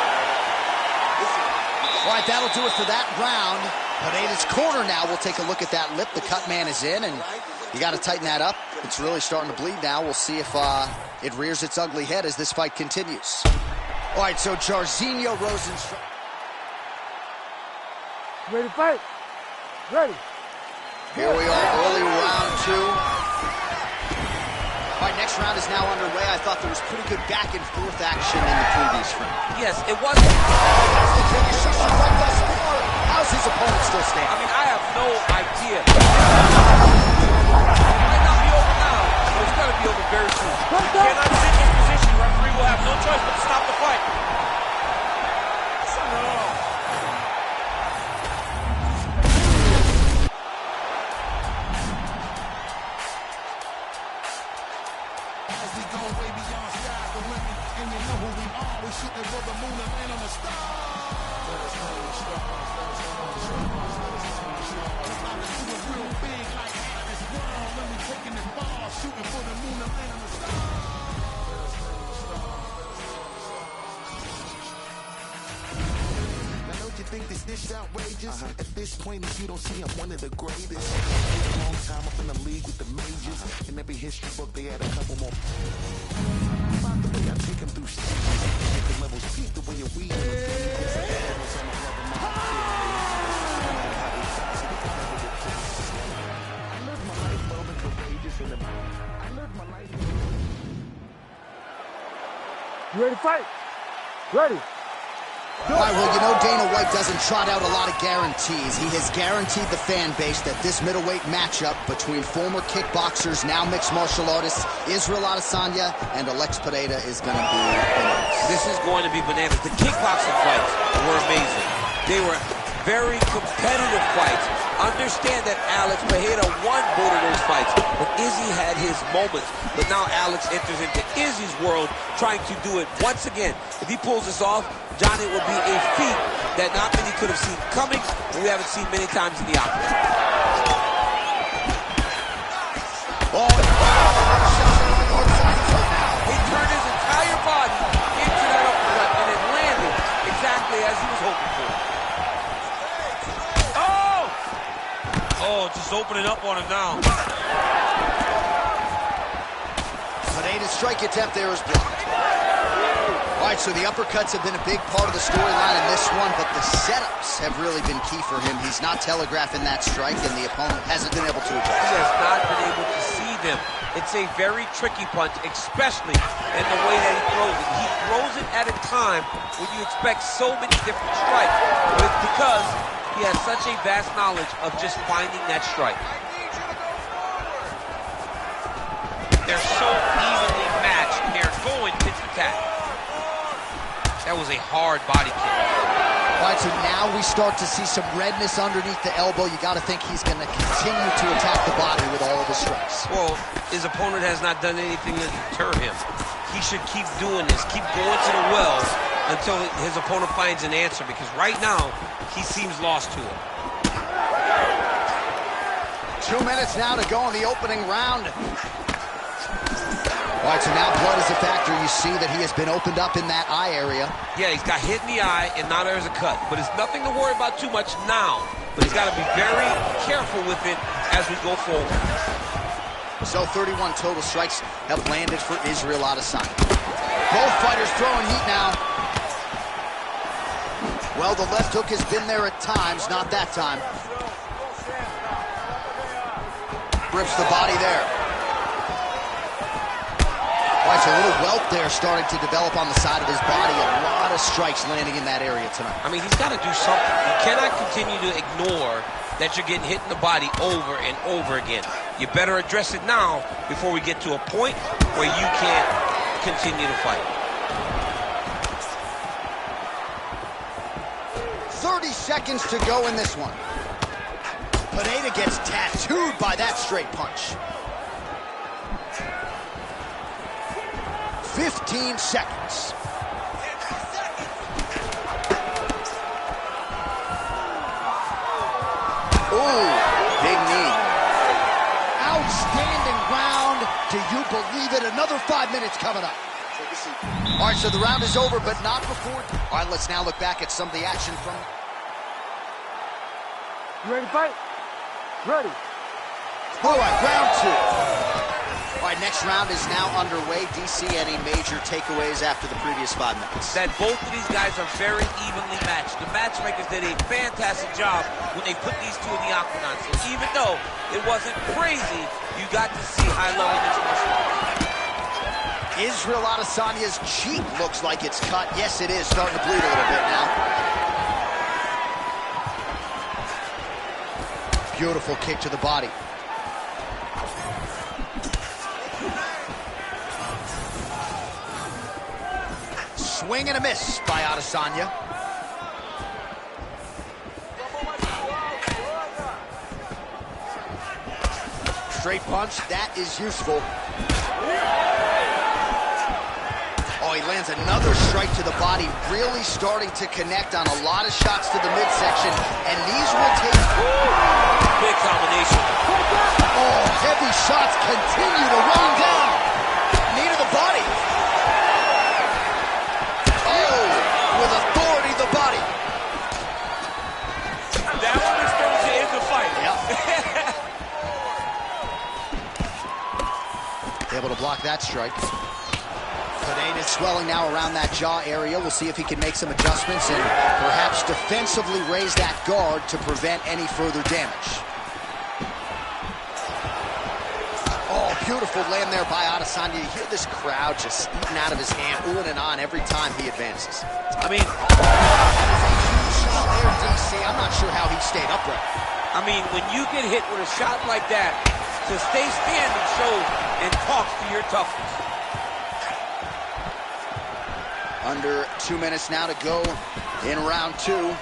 All right, that'll do it for that round. Pereira's corner now. We'll take a look at that lip. The cut man is in, and you got to tighten that up. It's really starting to bleed now. We'll see if it rears its ugly head as this fight continues. All right, so Jairzinho Rosenstruck. Ready to fight? Ready. Here we are, early round 2. All right, next round is now underway. I thought there was pretty good back and forth action in the previous round. Yes, it wasn't. How's his opponent still standing? I mean, I have no idea. It might not be over now, but it's going to be over very soon. You cannot sit in position. Referee will have no choice but to stop the fight. As we go way beyond sky the limit, and you know who we are. We're shooting for the moon and land on the stars. Real big like this world. Let me taking it far, shooting for the moon and land on the stars. Now don't you think this dish outrageous? At this point, if you don't see I'm one of the greatest. A long time up in the league with the majors. In every history book, they had a couple more. By the way, I take them through different levels. Peep the way you weed in the pages. I live my life well and courageous, and I live my life. You ready to fight? Ready. All right, well, you know Dana White doesn't trot out a lot of guarantees. He has guaranteed the fan base that this middleweight matchup between former kickboxers, now mixed martial artists, Israel Adesanya and Alex Pereira is going to be bananas. This is going to be bananas. The kickboxing fights were amazing. They were very competitive fights. Understand that Alex Pereira won both of those fights, but Izzy had his moments. But now Alex enters into Izzy's world, trying to do it once again. If he pulls this off, Johnny, it will be a feat that not many could have seen coming, and we haven't seen many times in the octagon. He turned his entire body into that uppercut, and it landed exactly as he was hoping for. Oh, just opening up on him now. Pereira's strike attempt there is blocked. All right, so the uppercuts have been a big part of the storyline in this one, but the setups have really been key for him. He's not telegraphing that strike, and the opponent hasn't been able to adjust. He has not been able to see them. It's a very tricky punch, especially in the way that he throws it. He throws it at a time when you expect so many different strikes, but it's because he has such a vast knowledge of just finding that strike. They're so evenly matched. They're going tit for tat. That was a hard body kick. All right, so now we start to see some redness underneath the elbow. You got to think he's going to continue to attack the body with all of his strikes. Well, his opponent has not done anything to deter him. He should keep doing this, keep going to the well until his opponent finds an answer, because right now, he seems lost to it. 2 minutes now to go in the opening round. All right, so now blood is a factor. You see that he has been opened up in that eye area. Yeah, he's got hit in the eye, and now there's a cut. But it's nothing to worry about too much now. But he's got to be very careful with it as we go forward. So 31 total strikes have landed for Israel Adesanya. Both fighters throwing heat now. Well, the left hook has been there at times, not that time. Rips the body there. Watch a little welt there starting to develop on the side of his body. A lot of strikes landing in that area tonight. I mean, he's got to do something. You cannot continue to ignore that you're getting hit in the body over and over again. You better address it now before we get to a point where you can't continue to fight. 30 seconds to go in this one. Pineda gets tattooed by that straight punch. 15 seconds. Ooh, big knee. Outstanding round. Do you believe it? Another 5 minutes coming up. All right, so the round is over, but not before. All right, let's now look back at some of the action from... You ready to fight? Ready. All right, round two. All right, next round is now underway. DC, any major takeaways after the previous 5 minutes? That both of these guys are very evenly matched. The matchmakers did a fantastic job when they put these two in the octagon. So even though it wasn't crazy, you got to see high-level mixed martial arts. Israel Adesanya's cheek looks like it's cut. Yes, it is. Starting to bleed a little bit now. Beautiful kick to the body. Swing and a miss by Adesanya. Straight punch, that is useful. Oh, he lands another strike to the body, really starting to connect on a lot of shots to the midsection, and these will take... Big combination. Oh, heavy shots continue to rain down. Knee to the body. Oh, with authority the body. That one is supposed to end the fight. Yep. Able to block that strike. Pineda swelling now around that jaw area. We'll see if he can make some adjustments and perhaps defensively raise that guard to prevent any further damage. Oh, beautiful land there by Adesanya. You hear this crowd just eating out of his hand, oohing and on every time he advances. I mean, Shot there, DC. I'm not sure how he stayed upright. I mean, when you get hit with a shot like that, to stay standing shows and talks to your toughness. Under 2 minutes now to go in round two.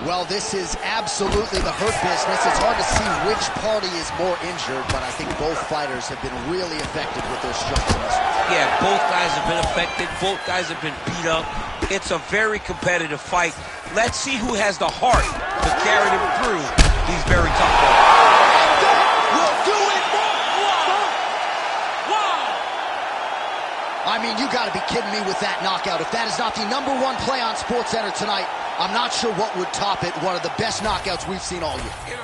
Well, this is absolutely the hurt business. It's hard to see which party is more injured, but I think both fighters have been really effective with their strikes in this one. Yeah, both guys have been affected. Both guys have been beat up. It's a very competitive fight. Let's see who has the heart to carry them through these very tough moments. We'll do it! I mean, you got to be kidding me with that knockout. If that is not the #1 play on SportsCenter tonight, I'm not sure what would top it. One of the best knockouts we've seen all year.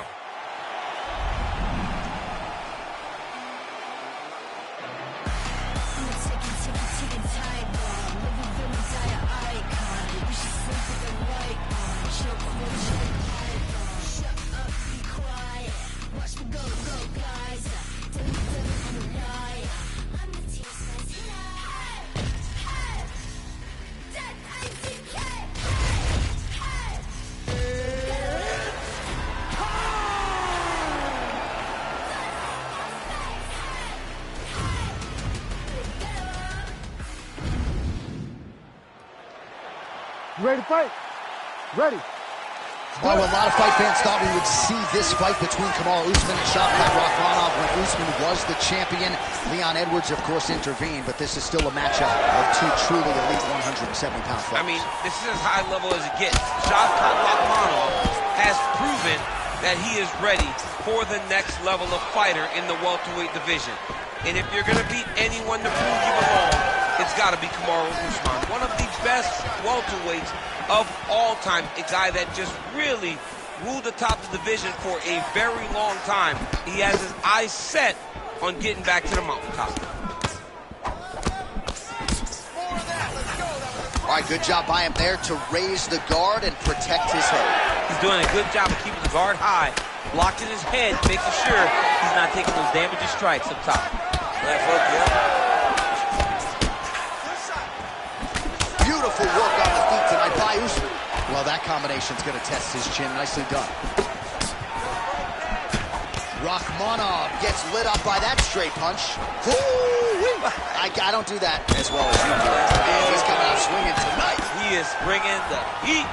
You ready to fight? Ready. Well, a lot of fight fans thought we would see this fight between Kamaru Usman and Shavkat Rakhmonov when Usman was the champion. Leon Edwards, of course, intervened, but this is still a matchup of two truly elite 170-pound fighters. I mean, this is as high level as it gets. Shavkat Rakhmonov has proven that he is ready for the next level of fighter in the welterweight division. And if you're going to beat anyone to prove you belong, it's got to be Kamaru Usman, one of the best welterweights of all time, a guy that just really ruled the top of the division for a very long time. He has his eyes set on getting back to the mountaintop. All right, good job by him there to raise the guard and protect his head. He's doing a good job of keeping the guard high, blocking his head, making sure he's not taking those damaging strikes up top. Left hook, yeah. Beautiful work on the feet tonight by Usman. Well, that combination's going to test his chin. Nicely done. Rakhmonov gets lit up by that straight punch. I don't do that as well as you do. And he's coming out swinging tonight. He is bringing the heat.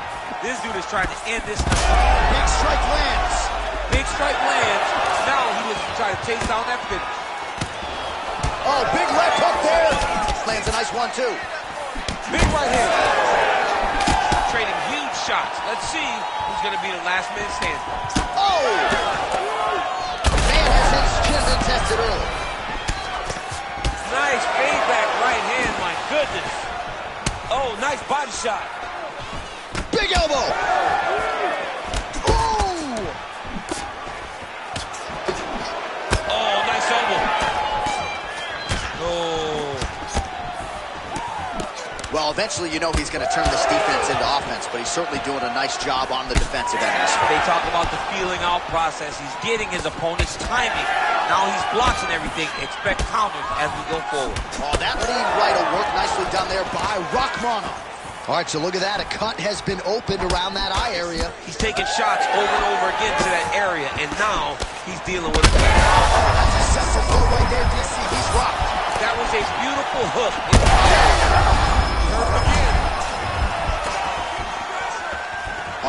This dude is trying to end this. Big strike lands. Big strike lands. Now he was trying to chase down that finish. Oh, big left hook there. Lands a nice one, too. Big right hand. Trading huge shots. Let's see who's going to be the last man standing. Oh! Man has his chin been tested early. Nice fade back right hand, my goodness. Oh, nice body shot. Big elbow. Ooh! Oh, nice elbow. Oh. Well, eventually you know he's going to turn this defense into offense, but he's certainly doing a nice job on the defensive end. They talk about the feeling out process. He's getting his opponent's timing. Now he's blocking everything. Expect counters as we go forward. Oh, that lead right will work nicely done there by Rakhmonov. All right, so look at that. A cut has been opened around that eye area. He's taking shots over and over again to that area, and now he's dealing with it. That's a successful right there, DC. He's rocked. That was a beautiful hook.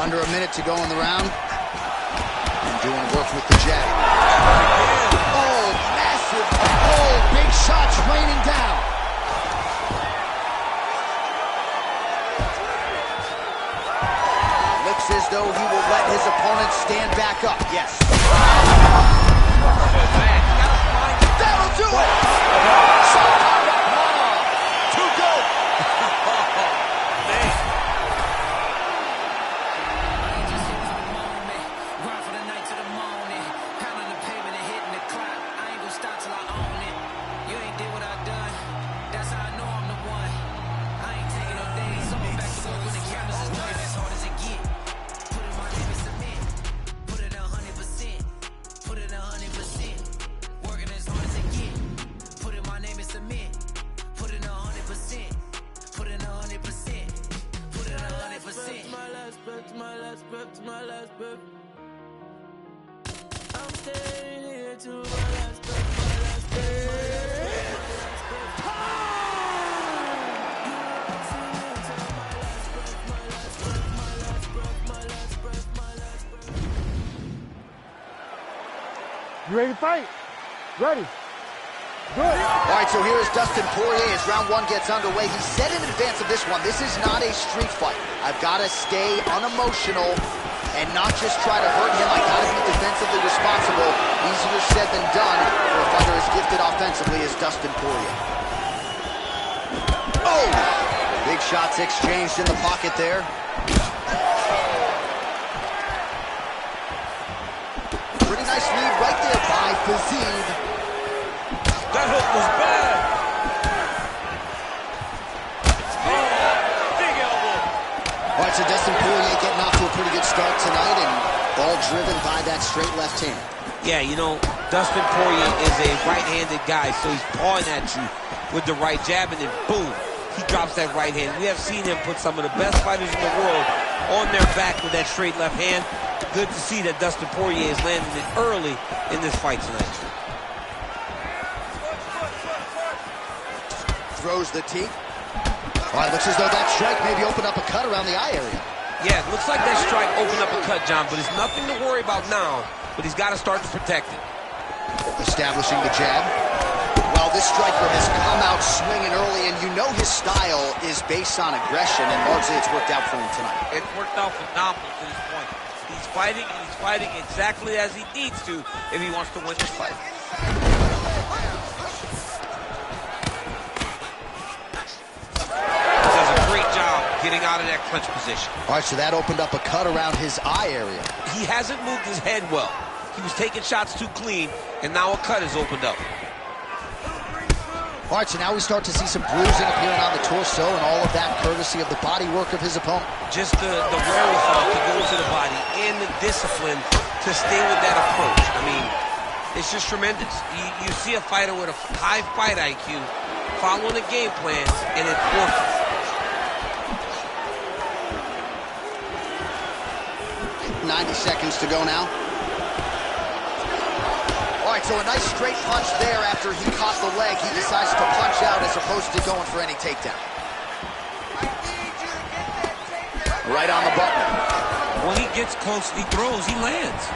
Under a minute to go in the round. And doing work with the jab. Oh, massive. Oh, big shots raining down. Looks as though he will let his opponent stand back up. Yes. That'll do it. Too good. Man. My last breath. I'm staying here to my last breath, my last breath, my last breath. You ready to fight? Ready. Good. All right, so here is Dustin Poirier as round one gets underway. He said in advance of this one, this is not a street fight. I've got to stay unemotional and not just try to hurt him. I got to be defensively responsible. Easier said than done for a fighter as gifted offensively as Dustin Poirier. Oh! Big shots exchanged in the pocket there. Pretty nice lead right there by Fiziev. That hook was bad. Oh, big elbow. All right, so so Dustin Poirier getting off to a pretty good start tonight, and all driven by that straight left hand. Yeah, you know, Dustin Poirier is a right-handed guy, so he's pawing at you with the right jab, and then boom, he drops that right hand. We have seen him put some of the best fighters in the world on their back with that straight left hand. Good to see that Dustin Poirier is landing it early in this fight tonight. Throws the teeth. All right, looks as though that strike maybe opened up a cut around the eye area. Yeah, it looks like that strike opened up a cut, John, but it's nothing to worry about now, but he's got to start to protect it. Establishing the jab. Well, this striker has come out swinging early, and you know his style is based on aggression, and largely it's worked out for him tonight. It worked out phenomenal to this point. He's fighting, and he's fighting exactly as he needs to if he wants to win this fight. Getting out of that clinch position. All right, so that opened up a cut around his eye area. He hasn't moved his head well. He was taking shots too clean, and now a cut has opened up. All right, so now we start to see some bruising appearing on the torso, and all of that courtesy of the body work of his opponent. Just the wherewithal to go to the body and the discipline to stay with that approach. I mean, it's just tremendous. You see a fighter with a high fight IQ following a game plan, and it works. 90 seconds to go now. All right, so a nice straight punch there after he caught the leg. He decides to punch out as opposed to going for any takedown. Right on the button. When he gets close, he throws, he lands.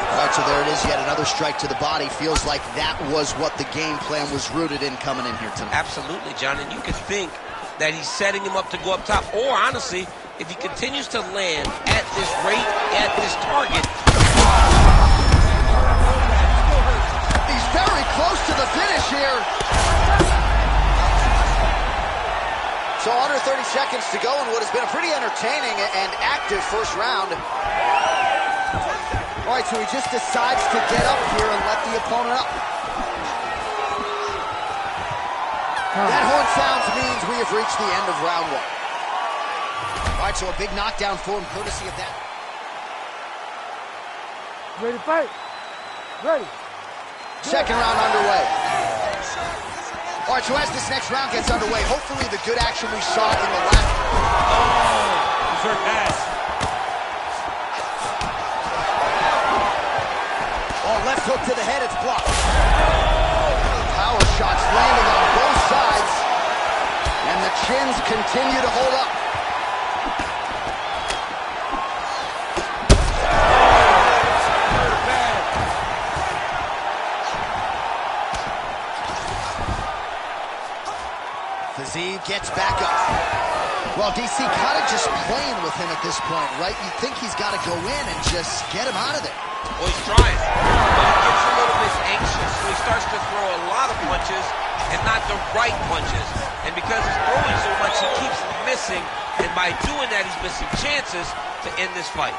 All right, so there it is, yet another strike to the body. Feels like that was what the game plan was rooted in coming in here tonight. Absolutely, John, and you can think that he's setting him up to go up top, or honestly, if he continues to land at this rate, at this target. He's very close to the finish here. So under 30 seconds to go in what has been a pretty entertaining and active first round. All right, so he just decides to get up here and let the opponent up. That horn sounds means we have reached the end of round one. All right, so a big knockdown for him, courtesy of that. Ready to fight? Ready. Second round underway. All right, so as this next round gets underway, hopefully the good action we saw in the last... Oh, he's hurt bad. Oh, left hook to the head, it's blocked. Power shots landing on both sides, and the chins continue to hold up. Fiziev gets back up. Well, DC kind of just playing with him at this point, right? You think he's got to go in and just get him out of there. Well, he's trying, but he gets a little bit anxious, so he starts to throw a lot of punches and not the right punches. And because he's throwing so much, he keeps missing, and by doing that, he's missing chances to end this fight.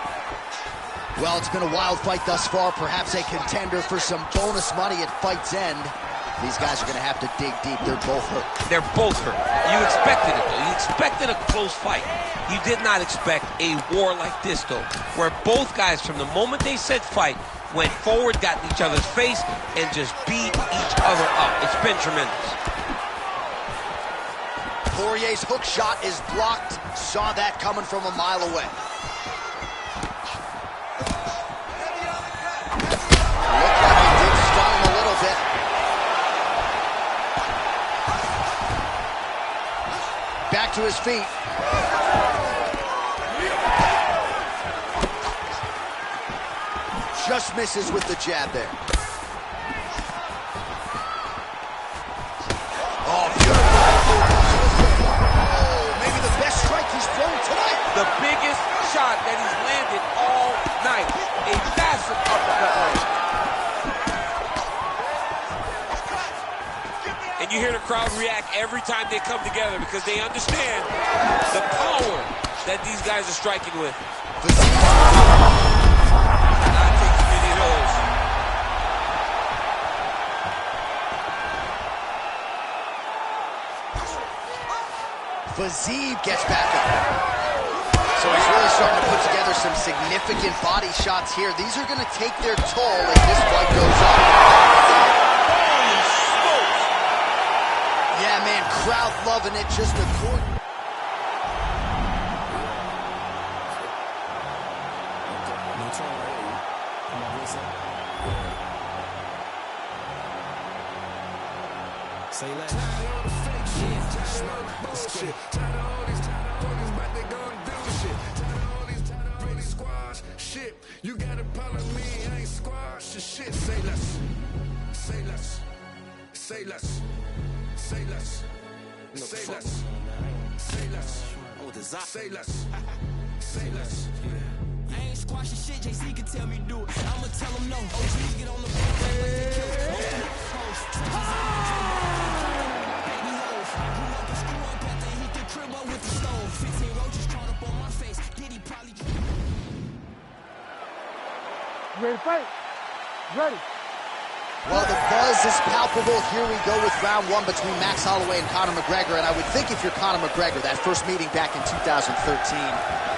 Well, it's been a wild fight thus far, perhaps a contender for some bonus money at fight's end. These guys are going to have to dig deep. They're both hurt. They're both hurt. You expected it, though. You expected a close fight. You did not expect a war like this, though, where both guys, from the moment they said fight, went forward, got in each other's face, and just beat each other up. It's been tremendous. Poirier's hook shot is blocked. Saw that coming from a mile away. Looked like he did stun him a little bit. Back to his feet. Just misses with the jab there. Oh, beautiful. Oh, maybe the best strike he's thrown tonight. The biggest shot that he's landed all night. A massive uppercut right. And you hear the crowd react every time they come together because they understand the power that these guys are striking with. Not taking many of those. Vaziev gets back up. So he's really starting to put together some significant body shots here. These are going to take their toll as this fight goes on. Yeah, man, crowd loving it. Just a court. Say less. Shit. Shit, you got a problem with me, I ain't squash the shit. Say less. Say less. Say less. Say less. Say less. Say less. Say less. Say less. I ain't squashing shit, JC can tell me do it. I'ma tell him no. OGs get on the Ready to fight? Ready. Well, the buzz is palpable. Here we go with round one between Max Holloway and Conor McGregor. And I would think if you're Conor McGregor, that first meeting back in 2013,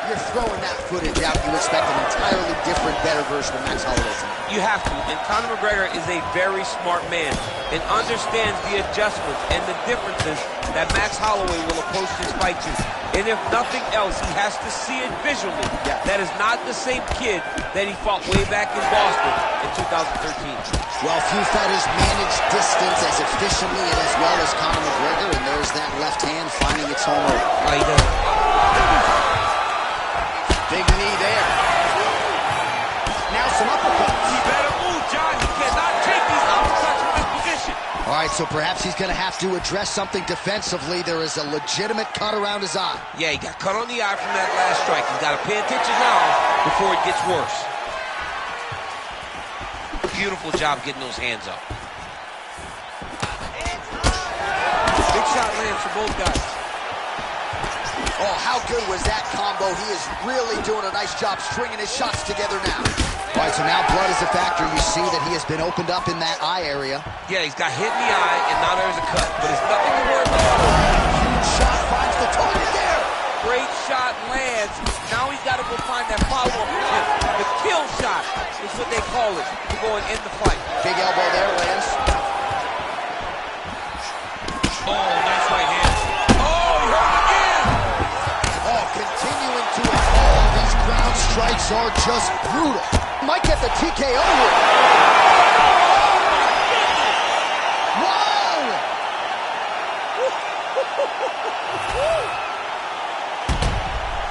you're throwing that footage out. You expect an entirely different, better version of Max Holloway tonight. You have to. And Conor McGregor is a very smart man and understands the adjustments and the differences that Max Holloway will approach this fight to. And if nothing else, he has to see it visually. Yeah. That is not the same kid that he fought way back in Boston in 2013. Well, few fighters manage distance as efficiently and as well as Conor McGregor, and there's that left hand finding its home run. Oh, he does. Big knee there. Now some uppercuts. He better move, John. He cannot take these uppercuts from this position. All right, so perhaps he's going to have to address something defensively. There is a legitimate cut around his eye. Yeah, he got cut on the eye from that last strike. He's got to pay attention now before it gets worse. Beautiful job getting those hands up. Big shot lands for both guys. Oh, how good was that combo? He is really doing a nice job stringing his shots together now. All right, so now blood is a factor. You see that he has been opened up in that eye area. Yeah, he's got hit in the eye, and now there's a cut. But it's nothing to worry about. Huge shot finds the target there. Great shot lands. Now he's got to go find that follow-up hit. The kill shot is what they call it to go and end the fight. Big elbow there, lands. Oh, nice right hand. Oh, he hurt him again. Oh, continuing to evolve. These ground strikes are just brutal. Might get the TKO here. Wow!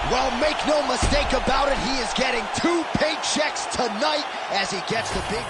Well, make no mistake about it, he is getting 2 paychecks tonight as he gets the big...